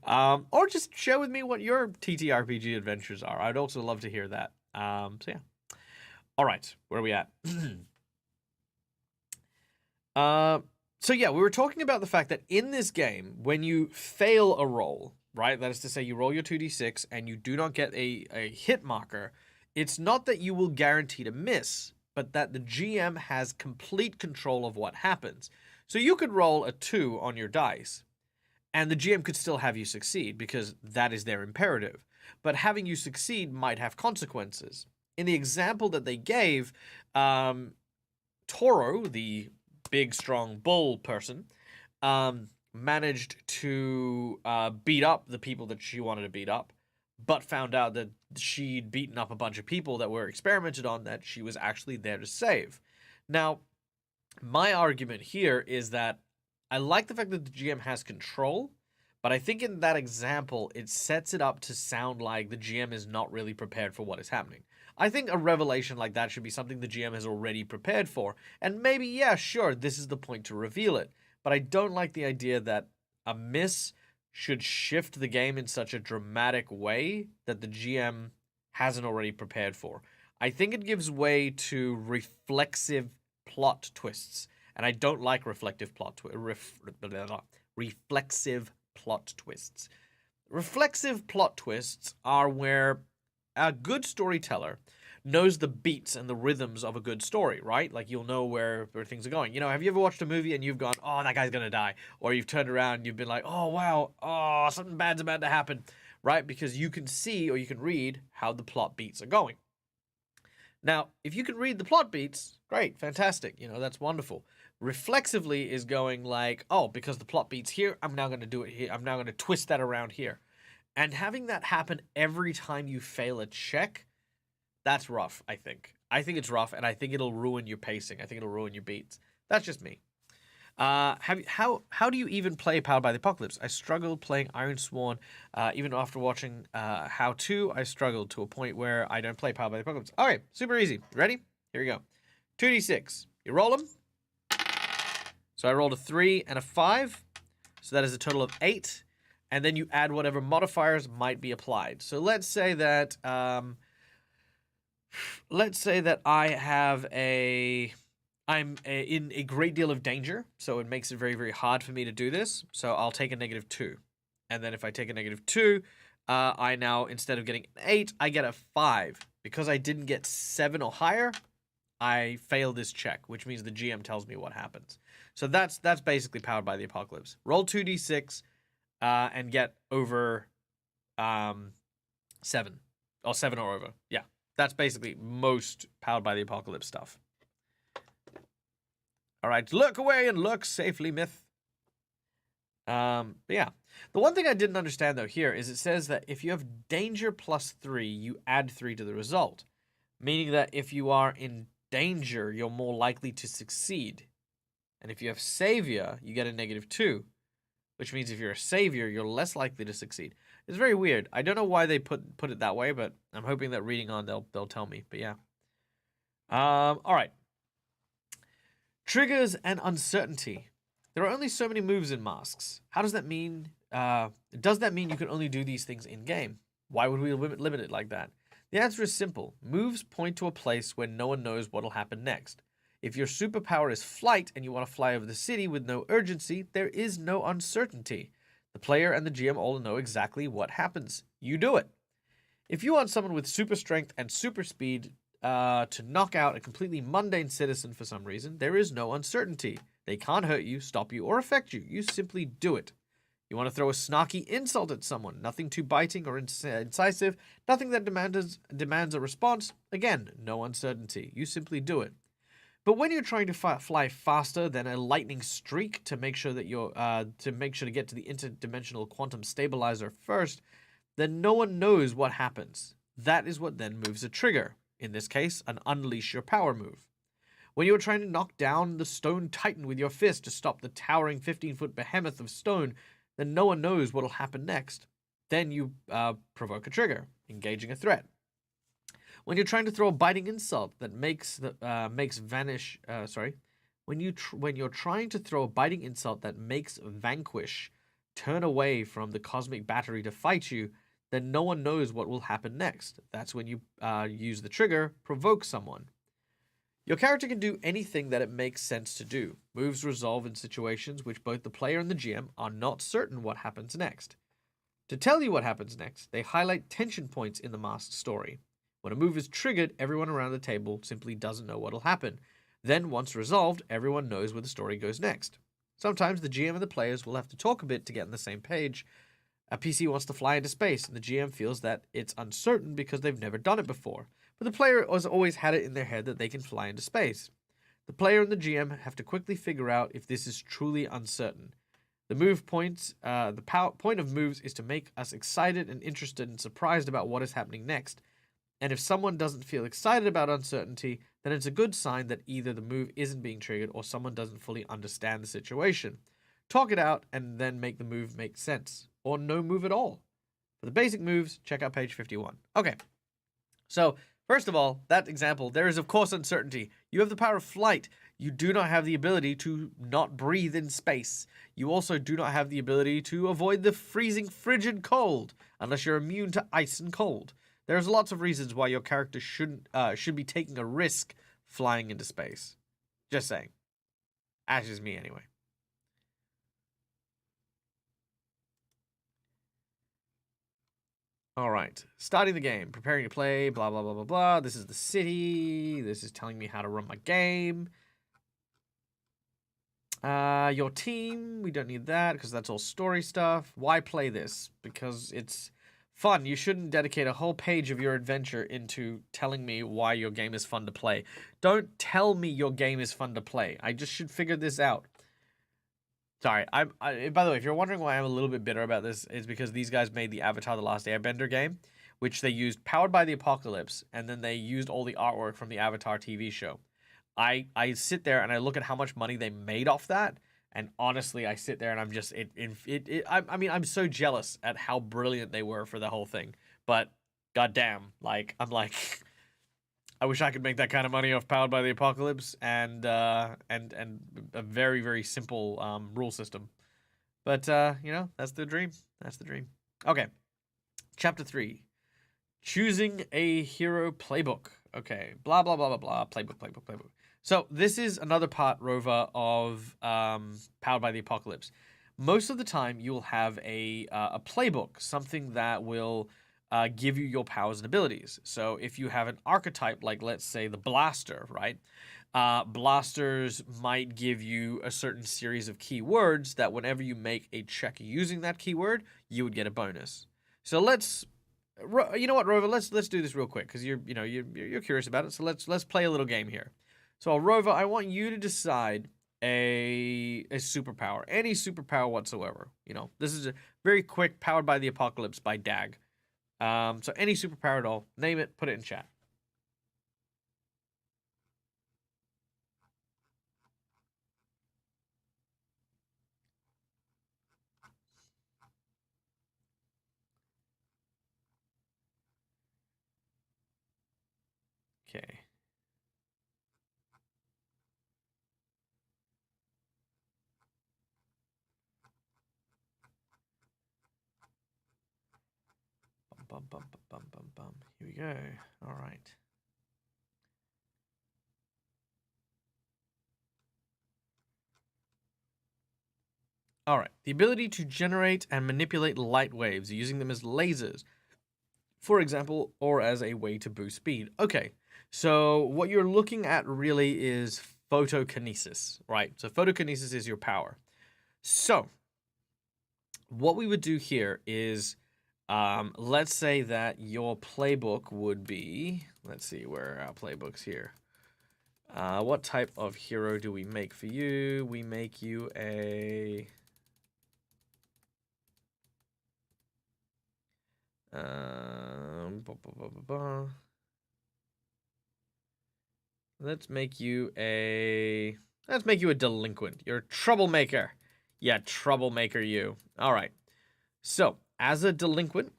Or just share with me what your TTRPG adventures are. I'd also love to hear that. So yeah. All right, where are we at? So yeah, we were talking about the fact that in this game, when you fail a roll, right? That is to say, you roll your 2d6 and you do not get a hit marker. It's not that you will guarantee to miss, but that the GM has complete control of what happens. So you could roll a 2 on your dice, and the GM could still have you succeed because that is their imperative. But having you succeed might have consequences. In the example that they gave, Toro, the big, strong bull person, managed to beat up the people that she wanted to beat up, but found out that she'd beaten up a bunch of people that were experimented on that she was actually there to save. Now, my argument here is that I like the fact that the GM has control, but I think in that example, it sets it up to sound like the GM is not really prepared for what is happening. I think a revelation like that should be something the GM has already prepared for. And maybe, yeah, sure, this is the point to reveal it. But I don't like the idea that a miss should shift the game in such a dramatic way that the GM hasn't already prepared for. I think it gives way to reflexive plot twists. And I don't like reflexive plot twists. Reflexive plot twists are where a good storyteller knows the beats and the rhythms of a good story, right? Like, you'll know where things are going. You know, have you ever watched a movie and you've gone, oh, that guy's gonna die? Or you've turned around and you've been like, oh, wow, oh, something bad's about to happen, right? Because you can see or you can read how the plot beats are going. Now, if you can read the plot beats, great, fantastic. You know, that's wonderful. Reflexively is going like, oh, because the plot beats here, I'm now going to do it here. I'm now going to twist that around here. And having that happen every time you fail a check, that's rough, I think. I think it's rough, and I think it'll ruin your pacing. I think it'll ruin your beats. That's just me. How do you even play Powered by the Apocalypse? I struggled playing Iron Sworn. Even after watching How To, I struggled to a point where I don't play Powered by the Apocalypse. Okay, super easy. Ready? Here we go. 2d6. You roll them. So I rolled a 3 and a 5. So that is a total of 8. And then you add whatever modifiers might be applied. So let's say that I'm in a great deal of danger, so it makes it very, very hard for me to do this. So I'll take a -2. And then if I take a -2, I now, instead of getting an 8, I get a 5. Because I didn't get 7 or higher, I fail this check, which means the GM tells me what happens. So that's basically Powered by the Apocalypse. Roll 2d6 and get over 7. Or 7 or over. Yeah, that's basically most Powered by the Apocalypse stuff. All right, look away and look safely, myth. But yeah, the one thing I didn't understand though here is it says that if you have danger +3, you add 3 to the result, meaning that if you are in danger, you're more likely to succeed. And if you have savior, you get a -2, which means if you're a savior, you're less likely to succeed. It's very weird. I don't know why they put it that way, but I'm hoping that reading on they'll tell me. But yeah. All right. Triggers and uncertainty. There are only so many moves in masks. How does that mean? Does that mean you can only do these things in game? Why would we limit it like that? The answer is simple. Moves point to a place where no one knows what'll happen next. If your superpower is flight and you want to fly over the city with no urgency, there is no uncertainty. The player and the GM all know exactly what happens. You do it. If you want someone with super strength and super speed to knock out a completely mundane citizen for some reason, there is no uncertainty. They can't hurt you, stop you, or affect you. You simply do it. You want to throw a snarky insult at someone, nothing too biting or incisive, nothing that demands a response. Again, no uncertainty. You simply do it. But when you're trying to fly faster than a lightning streak to make sure that to get to the interdimensional quantum stabilizer first, then no one knows what happens. That is what then moves a trigger. In this case, an unleash your power move. When you are trying to knock down the stone titan with your fist to stop the towering 15-foot behemoth of stone, then no one knows what will happen next. Then you provoke a trigger, engaging a threat. When you're trying to throw a biting insult that when you're trying to throw a biting insult that makes Vanquish turn away from the cosmic battery to fight you, then no one knows what will happen next. That's when you use the trigger, provoke someone. Your character can do anything that it makes sense to do. Moves resolve in situations which both the player and the GM are not certain what happens next. To tell you what happens next, they highlight tension points in the masked story. When a move is triggered, everyone around the table simply doesn't know what will happen. Then, once resolved, everyone knows where the story goes next. Sometimes the GM and the players will have to talk a bit to get on the same page. A PC wants to fly into space, and the GM feels that it's uncertain because they've never done it before. But the player has always had it in their head that they can fly into space. The player and the GM have to quickly figure out if this is truly uncertain. The point of moves is to make us excited and interested and surprised about what is happening next. And if someone doesn't feel excited about uncertainty, then it's a good sign that either the move isn't being triggered or someone doesn't fully understand the situation. Talk it out and then make the move make sense. Or no move at all. For the basic moves, check out page 51. Okay, so first of all, that example, there is of course uncertainty. You have the power of flight. You do not have the ability to not breathe in space. You also do not have the ability to avoid the freezing frigid cold, unless you're immune to ice and cold. There's lots of reasons why your character should be taking a risk flying into space. Just saying. That's just me anyway. All right, starting the game, preparing to play, blah, blah, blah, blah, blah. This is the city. This is telling me how to run my game. Your team, we don't need that because that's all story stuff. Why play this? Because it's fun. You shouldn't dedicate a whole page of your adventure into telling me why your game is fun to play. Don't tell me your game is fun to play. I just should figure this out. Sorry, by the way, if you're wondering why I'm a little bit bitter about this, it's because these guys made the Avatar: The Last Airbender game, which they used powered by the apocalypse, and then they used all the artwork from the Avatar TV show. I sit there and I look at how much money they made off that, and honestly, I sit there and I'm just I mean, I'm so jealous at how brilliant they were for the whole thing. But goddamn, like I'm like, I wish I could make that kind of money off Powered by the Apocalypse and a very very simple rule system. But you know, that's the dream. That's the dream. Okay, chapter 3. Choosing a hero playbook. Okay, blah blah blah blah blah. Playbook. So this is another part, Rover, of Powered by the Apocalypse. Most of the time, you'll have a playbook, something that will give you your powers and abilities. So if you have an archetype, like let's say the Blaster, right? Blasters might give you a certain series of keywords that whenever you make a check using that keyword, you would get a bonus. So you know what, Rover? Let's do this real quick because you're curious about it. So let's play a little game here. So Rover, I want you to decide a superpower, any superpower whatsoever. You know, this is a very quick Powered by the Apocalypse by DAG. So any superpower at all, name it, put it in chat. Okay. Bum. Here we go. All right. All right. The ability to generate and manipulate light waves using them as lasers, for example, or as a way to boost speed. Okay. So what you're looking at really is photokinesis, right? So photokinesis is your power. So what we would do here is, let's say that your playbook would be, let's see, where are our playbooks here? What type of hero do we make for you? We make you a... Let's make you a delinquent. You're a troublemaker. Yeah, troublemaker you. All right. So, as a delinquent,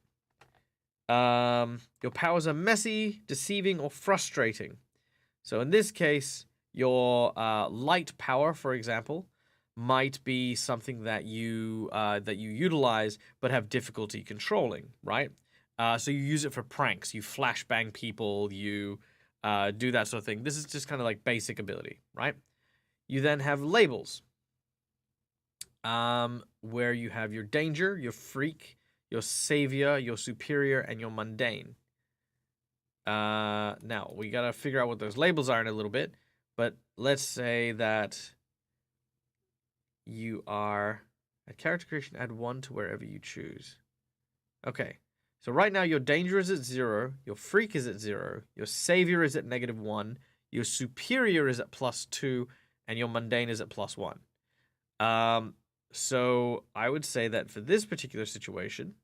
your powers are messy, deceiving, or frustrating. So in this case, your light power, for example, might be something that you utilize but have difficulty controlling, right? So you use it for pranks, you flashbang people, you do that sort of thing. This is just kind of like basic ability, right? You then have labels, where you have your danger, your freak, your savior, your superior, and your mundane. Now, we gotta figure out what those labels are in a little bit, but let's say that you are... At character creation, add 1 to wherever you choose. Okay, so right now your danger is at 0, your freak is at 0, your savior is at -1, your superior is at +2, and your mundane is at +1. So I would say that for this particular situation,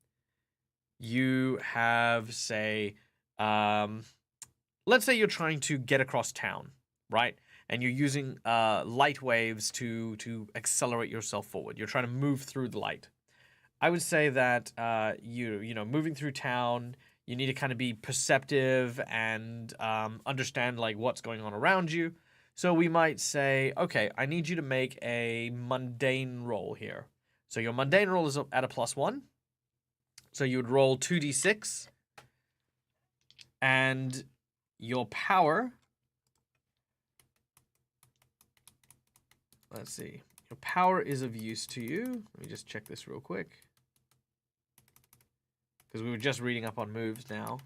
you have, say, let's say you're trying to get across town, right? And you're using light waves to accelerate yourself forward. You're trying to move through the light. I would say that you know, moving through town, you need to kind of be perceptive and understand like what's going on around you. So we might say, okay, I need you to make a mundane roll here. So your mundane roll is at a +1. So you would roll 2d6. And your power, let's see, your power is of use to you. Let me just check this real quick, because we were just reading up on moves now.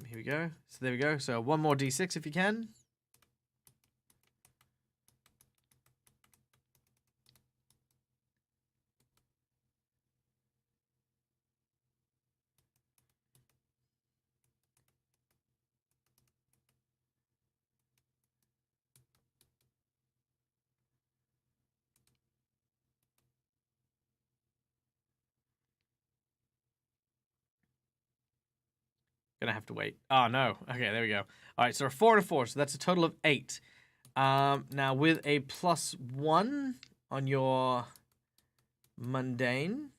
Here we go. So there we go. So 1 more d6 if you can. Gonna have to wait. Oh, no. Okay, there we go. All right, so a 4 and a 4, so that's a total of 8. Now, with a +1 on your mundane...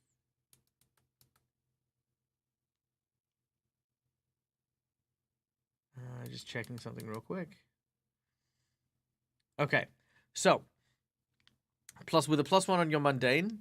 just checking something real quick. Okay, so with a +1 on your mundane,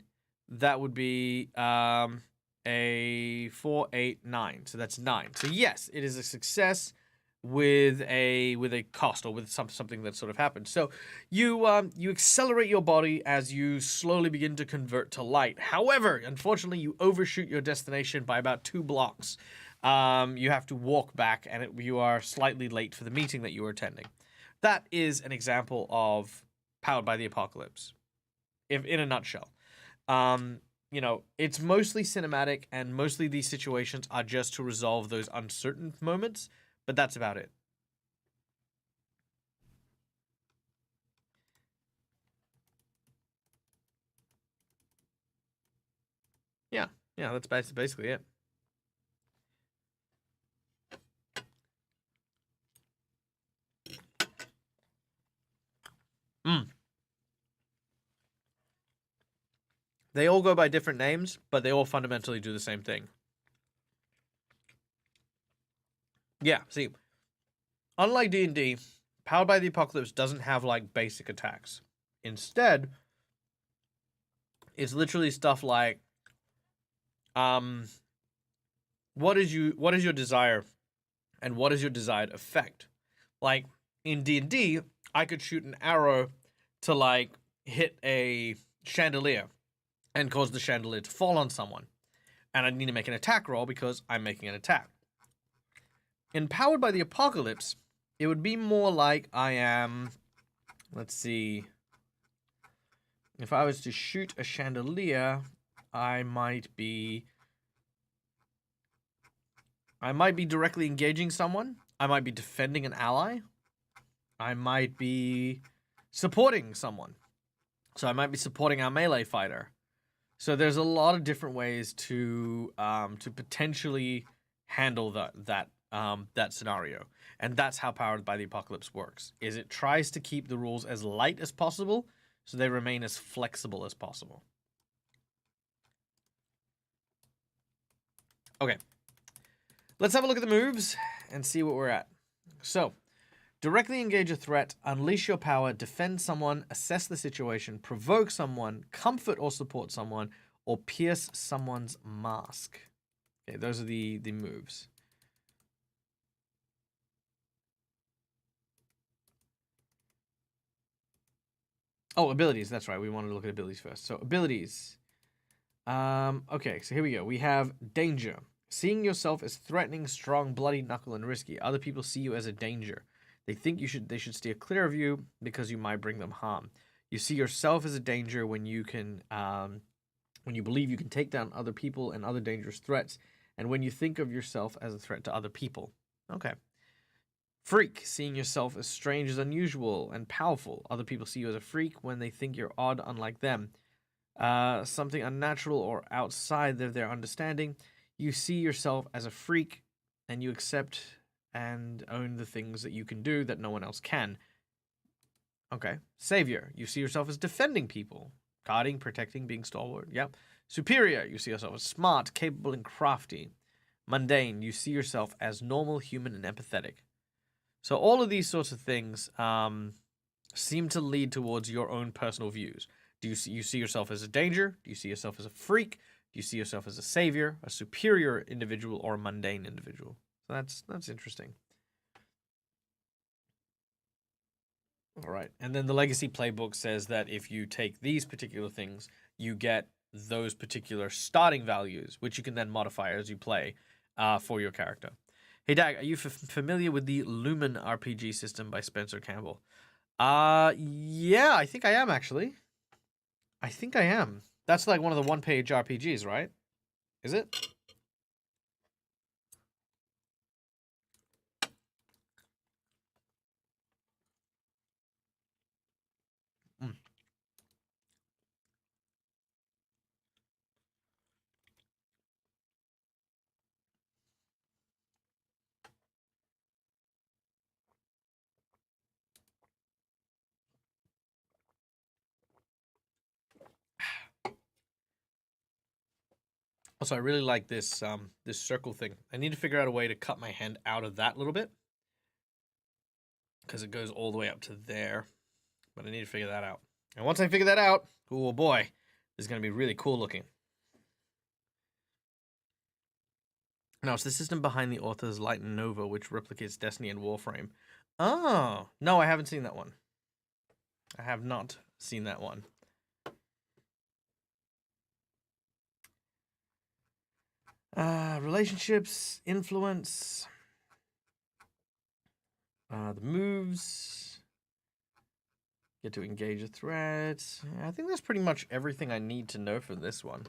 that would be a 4, 8, 9. So that's 9. So yes, it is a success with a cost, or with something that sort of happened. So you accelerate your body as you slowly begin to convert to light. However, unfortunately, you overshoot your destination by about 2 blocks. You have to walk back, and you are slightly late for the meeting that you were attending. That is an example of Powered by the Apocalypse, if in a nutshell. You know, it's mostly cinematic, and mostly these situations are just to resolve those uncertain moments, but that's about it. Yeah, that's basically it. They all go by different names, but they all fundamentally do the same thing. Yeah, see, unlike D&D, Powered by the Apocalypse doesn't have, like, basic attacks. Instead, it's literally stuff like, what is your desire, and what is your desired effect? Like, in D&D, I could shoot an arrow to, like, hit a chandelier and cause the chandelier to fall on someone. And I need to make an attack roll because I'm making an attack. In Powered by the Apocalypse, it would be more like I am... Let's see. If I was to shoot a chandelier, I might be directly engaging someone. I might be defending an ally. I might be supporting someone. So I might be supporting our melee fighter. So there's a lot of different ways to potentially handle that scenario, and that's how Powered by the Apocalypse works. Is it tries to keep the rules as light as possible, so they remain as flexible as possible. Okay, let's have a look at the moves and see what we're at. So, directly engage a threat, unleash your power, defend someone, assess the situation, provoke someone, comfort or support someone, or pierce someone's mask. Okay, those are the moves. Oh, abilities. That's right. We wanted to look at abilities first. So abilities. Okay, so here we go. We have danger. Seeing yourself as threatening, strong, bloody, knuckle, and risky. Other people see you as a danger. They think they should steer clear of you because you might bring them harm. You see yourself as a danger when you believe you can take down other people and other dangerous threats, and when you think of yourself as a threat to other people. Okay. Freak, seeing yourself as strange, as unusual, and powerful. Other people see you as a freak when they think you're odd, unlike them. Something unnatural or outside of their understanding. You see yourself as a freak, and you accept and own the things that you can do that no one else can. Okay. Savior, you see yourself as defending people. Guarding, protecting, being stalwart. Yep. Superior, you see yourself as smart, capable, and crafty. Mundane, you see yourself as normal, human, and empathetic. So all of these sorts of things seem to lead towards your own personal views. Do you see yourself as a danger? Do you see yourself as a freak? Do you see yourself as a savior, a superior individual, or a mundane individual? So that's interesting. All right. And then the Legacy Playbook says that if you take these particular things, you get those particular starting values, which you can then modify as you play for your character. Hey, DAG, are you familiar with the Lumen RPG system by Spencer Campbell? Yeah, I think I am, actually. I think I am. That's like one of the one-page RPGs, right? Is it? Mm. Also, I really like this this circle thing. I need to figure out a way to cut my hand out of that a little bit, because it goes all the way up to there. But I need to figure that out. And once I figure that out, oh boy, this is going to be really cool looking. Now, it's the system behind the author's Light and Nova, which replicates Destiny and Warframe. Oh, no, I haven't seen that one. I have not seen that one. Relationships, influence, the moves, get to engage a threat. I think that's pretty much everything I need to know for this one.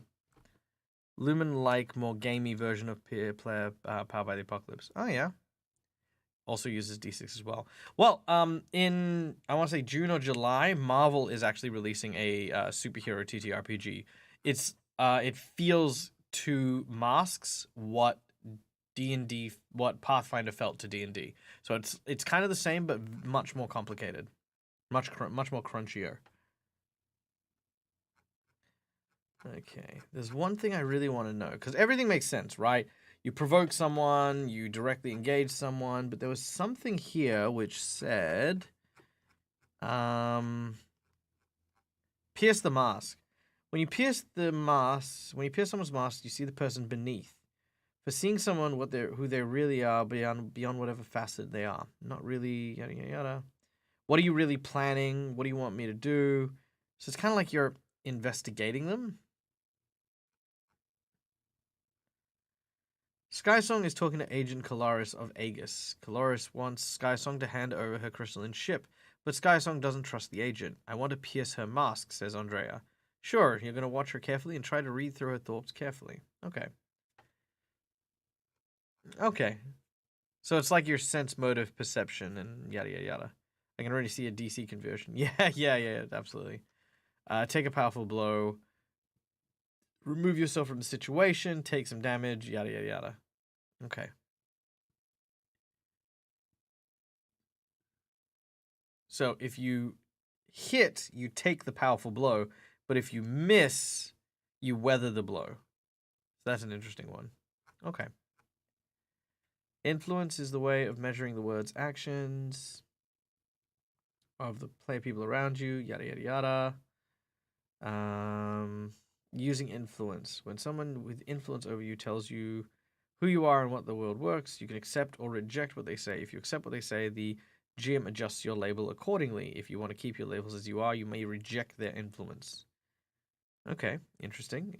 Lumen-like, more gamey version of peer player powered by the apocalypse. Oh yeah. Also uses D6 as well. Well, in I want to say June or July, Marvel is actually releasing a superhero TTRPG. It feels to Masks what D&D, what Pathfinder felt to D&D. So it's kind of the same, but much more complicated, much more crunchier. Okay, there's one thing I really want to know, because everything makes sense, right? You provoke someone, you directly engage someone, but there was something here which said, pierce the mask. When you pierce someone's mask, you see the person beneath. For seeing someone who they really are beyond whatever facet they are. Not really, yada yada yada. What are you really planning? What do you want me to do? So it's kind of like you're investigating them. Skysong is talking to Agent Calaris of Aegis. Calaris wants Skysong to hand over her crystalline ship, but Skysong doesn't trust the agent. I want to pierce her mask, says Andrea. Sure, you're going to watch her carefully and try to read through her thoughts carefully. Okay. Okay. So it's like your sense motive perception and yada yada yada. I can already see a DC conversion. Yeah, absolutely. Take a powerful blow. Remove yourself from the situation. Take some damage. Yada yada yada. Okay. So if you hit, you take the powerful blow, but if you miss, you weather the blow. So that's an interesting one. Okay. Influence is the way of measuring the word's actions of the player people around you, yada yada yada. Using influence. When someone with influence over you tells you who you are and what the world works, you can accept or reject what they say. If you accept what they say, the GM adjusts your label accordingly. If you want to keep your labels as you are, you may reject their influence. Okay, interesting.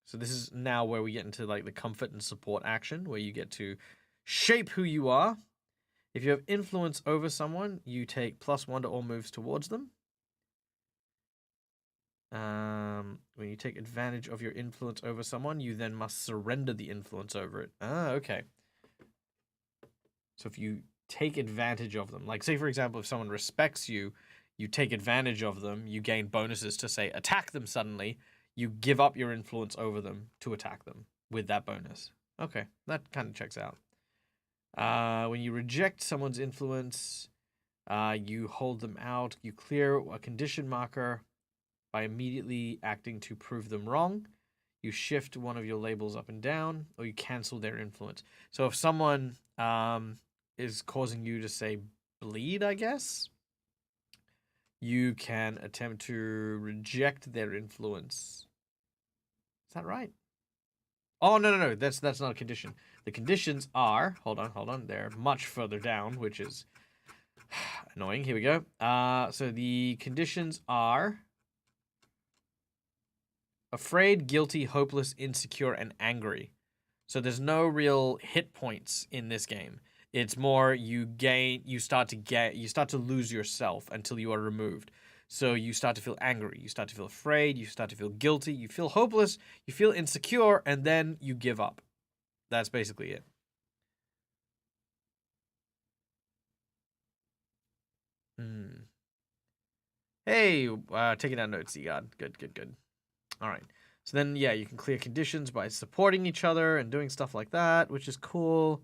So this is now where we get into like the comfort and support action, where you get to shape who you are. If you have influence over someone, you take +1 to all moves towards them. When you take advantage of your influence over someone, you then must surrender the influence over it. Ah, okay. So if you take advantage of them, like say for example, if someone respects you, you take advantage of them, you gain bonuses to say attack them suddenly, you give up your influence over them to attack them with that bonus. Okay, that kind of checks out. When you reject someone's influence, you hold them out, you clear a condition marker by immediately acting to prove them wrong. You shift one of your labels up and down, or you cancel their influence. So if someone is causing you to say bleed, I guess, you can attempt to reject their influence. Is that right? Oh, no. That's not a condition. The conditions are, hold on. They're much further down, which is annoying. Here we go. So the conditions are afraid, guilty, hopeless, insecure, and angry. So there's no real hit points in this game. It's more you start to lose yourself until you are removed. So you start to feel angry, you start to feel afraid, you start to feel guilty, you feel hopeless, you feel insecure, and then you give up. That's basically it. Hey, taking down notes, Egod. Good. All right. So then, yeah, you can clear conditions by supporting each other and doing stuff like that, which is cool.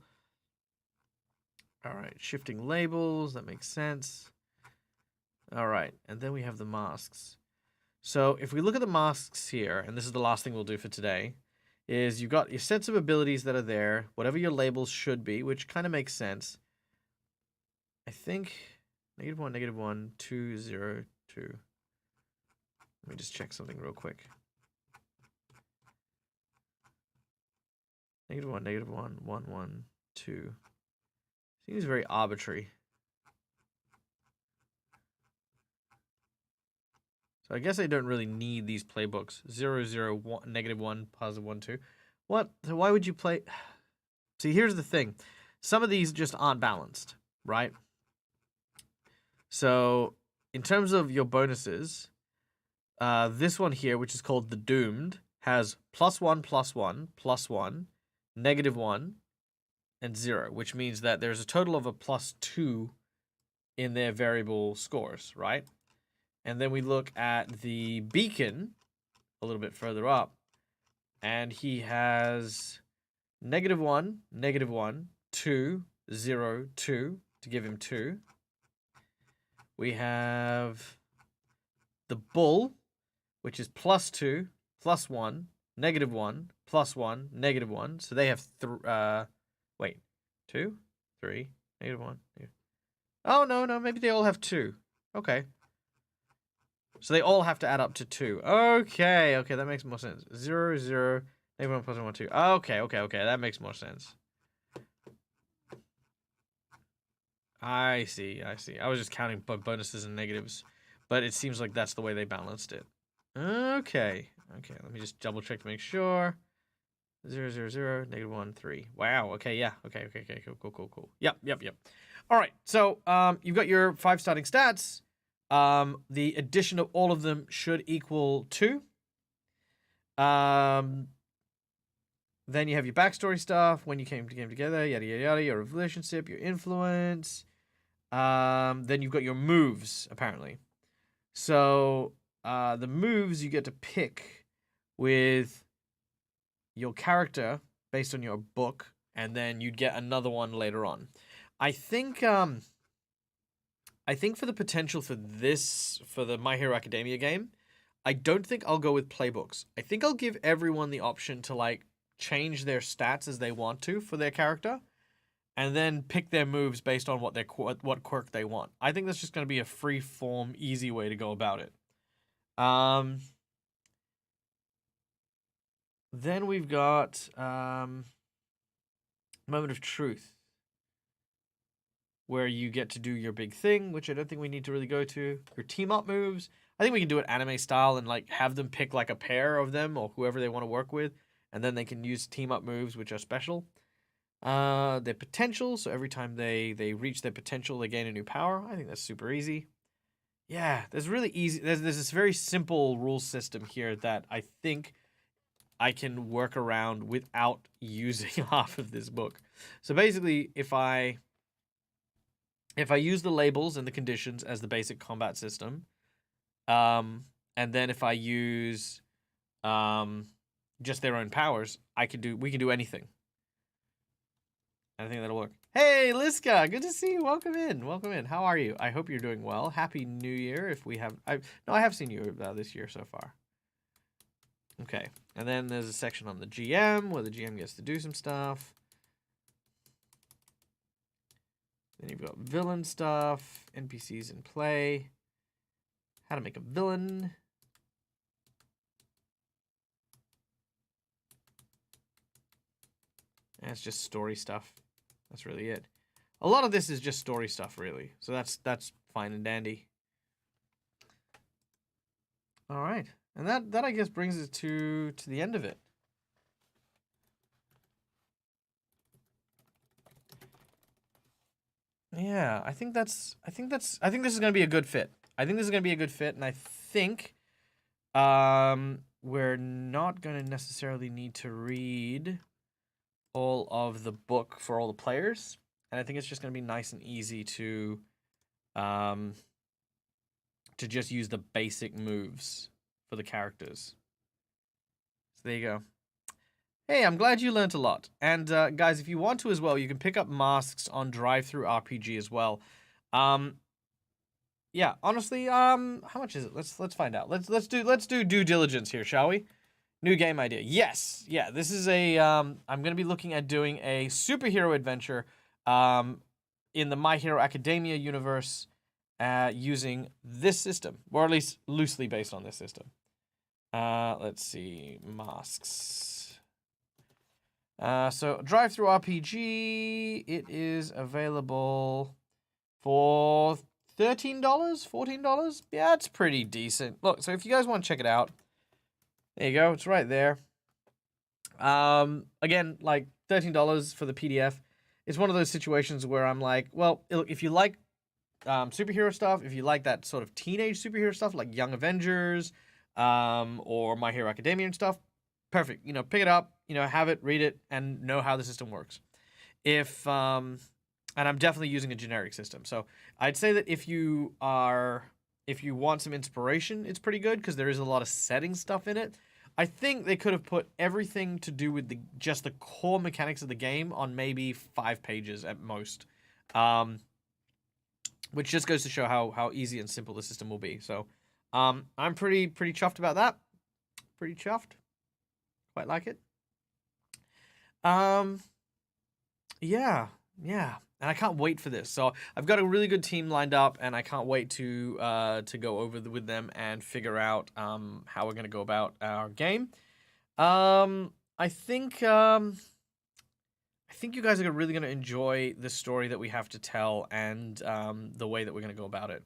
All right, shifting labels. That makes sense. All right, and then we have the masks. So if we look at the masks here, and this is the last thing we'll do for today, is you've got your sets of abilities that are there, whatever your labels should be, which kind of makes sense. I think -1, -1, 2, 0, 2. Let me just check something real quick. -1, -1, 1, 1, 2. Seems very arbitrary. So I guess I don't really need these playbooks. 0, 0, 1, -1, +1, 2. What? So why would you play? See, here's the thing. Some of these just aren't balanced, right? So in terms of your bonuses, this one here, which is called the Doomed, has +1, +1, +1, -1, and 0, which means that there's a total of a +2 in their variable scores, right? And then we look at the Beacon a little bit further up, and he has -1, -1, 2, 0, 2 to give him 2. We have the Bull, which is +2, +1, -1, +1, -1. So they have 2, 3, -1. Oh, no, maybe they all have 2. Okay. So they all have to add up to 2. Okay, that makes more sense. 0, 0, -1, +1, 2. Okay, that makes more sense. I see. I was just counting bonuses and negatives, but it seems like that's the way they balanced it. Okay, let me just double check to make sure. 0, 0, 0, -1, 3. Wow, okay, yeah. Okay, cool. Yep. All right, so you've got your 5 starting stats. The addition of all of them should equal 2. Then you have your backstory stuff, when you came together, yada, yada, yada, your relationship, your influence. Then you've got your moves, apparently. So, the moves you get to pick with your character based on your book, and then you'd get another one later on. I think for the potential for the My Hero Academia game, I don't think I'll go with playbooks. I think I'll give everyone the option to, like, change their stats as they want to for their character, and then pick their moves based on what quirk they want. I think that's just going to be a free form, easy way to go about it. Then we've got Moment of Truth, where you get to do your big thing, which I don't think we need to really go to. Your team up moves. I think we can do it anime style and, like, have them pick, like, a pair of them or whoever they want to work with, and then they can use team up moves, which are special. Their potential, so every time they reach their potential, they gain a new power. I think that's super easy. Yeah, there's really easy. There's this very simple rule system here that I think I can work around without using half of this book. So basically, if I use the labels and the conditions as the basic combat system, and then if I use just their own powers, we can do anything. I think that'll work. Hey, Liska, good to see you. Welcome in. How are you? I hope you're doing well. Happy New Year. If we have, I have seen you this year so far. Okay, and then there's a section on the GM where the GM gets to do some stuff. Then you've got villain stuff, NPCs in play, how to make a villain. And it's just story stuff. That's really it. A lot of this is just story stuff, really. So that's fine and dandy. All right, and that I guess brings us to the end of it. Yeah, I think this is gonna be a good fit. And I think we're not gonna necessarily need to read all of the book for all the players, and I think it's just gonna be nice and easy to just use the basic moves for the characters. So there you go. Hey, I'm glad you learnt a lot. And guys, if you want to as well, you can pick up masks on Drive-Thru RPG as well. yeah, honestly, how much is it? Let's find out. Let's do due diligence here, shall we? New game idea. Yes. Yeah, this is a I'm going to be looking at doing a superhero adventure in the My Hero Academia universe using this system, or at least loosely based on this system. Let's see, masks. So drive-through RPG, it is available for $13, $14. Yeah, it's pretty decent. Look, so if you guys want to check it out, there you go. It's right there. Again, like $13 for the PDF. It's one of those situations where I'm like, well, look, if you like superhero stuff, if you like that sort of teenage superhero stuff, like Young Avengers, or My Hero Academia and stuff, perfect. You know, pick it up, you know, have it, read it, and know how the system works. And I'm definitely using a generic system. So I'd say that if you want some inspiration, it's pretty good because there is a lot of setting stuff in it. I think they could have put everything to do with just the core mechanics of the game on maybe 5 pages at most. Which just goes to show how easy and simple the system will be. So I'm pretty chuffed about that. Pretty chuffed. Quite like it. Yeah. And I can't wait for this. So I've got a really good team lined up, and I can't wait to go over with them and figure out how we're gonna go about our game. I think you guys are really gonna enjoy the story that we have to tell and the way that we're gonna go about it.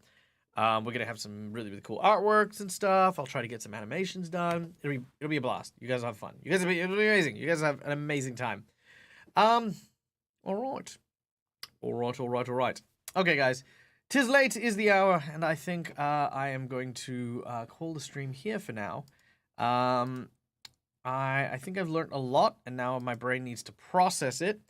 We're gonna have some really cool artworks and stuff. I'll try to get some animations done. It'll be a blast. You guys will have fun. It'll be amazing. You guys have an amazing time. All right. Okay, guys. 'Tis late is the hour, and I think I am going to call the stream here for now. I think I've learned a lot, and now my brain needs to process it.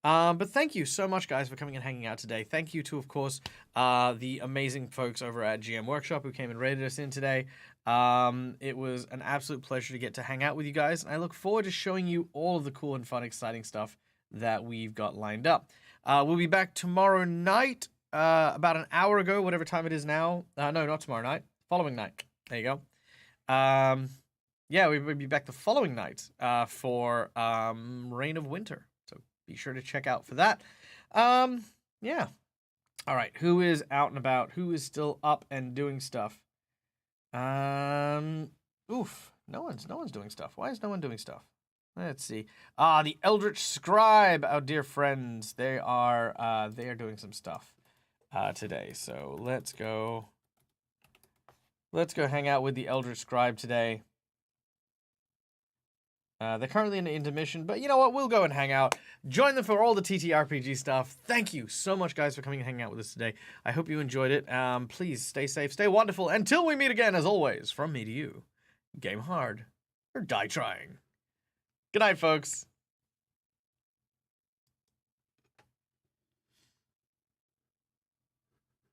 But thank you so much, guys, for coming and hanging out today. Thank you to, of course, the amazing folks over at GM Workshop who came and raided us in today. It was an absolute pleasure to get to hang out with you guys, and I look forward to showing you all of the cool and fun, exciting stuff that we've got lined up. We'll be back tomorrow night, about an hour ago, whatever time it is now. No, not tomorrow night. Following night. There you go. Yeah, we'll be back the following night for Reign of Winter. So be sure to check out for that. Yeah. All right. Who is out and about? Who is still up and doing stuff? Oof. No one's doing stuff. Why is no one doing stuff? Let's see. The Eldritch Scribe, our dear friends. They are doing some stuff today. So let's go hang out with the Eldritch Scribe today. They're currently in intermission, but you know what? We'll go and hang out. Join them for all the TTRPG stuff. Thank you so much, guys, for coming and hanging out with us today. I hope you enjoyed it. Please stay safe, stay wonderful. Until we meet again, as always, from me to you, game hard or die trying. Good night, folks.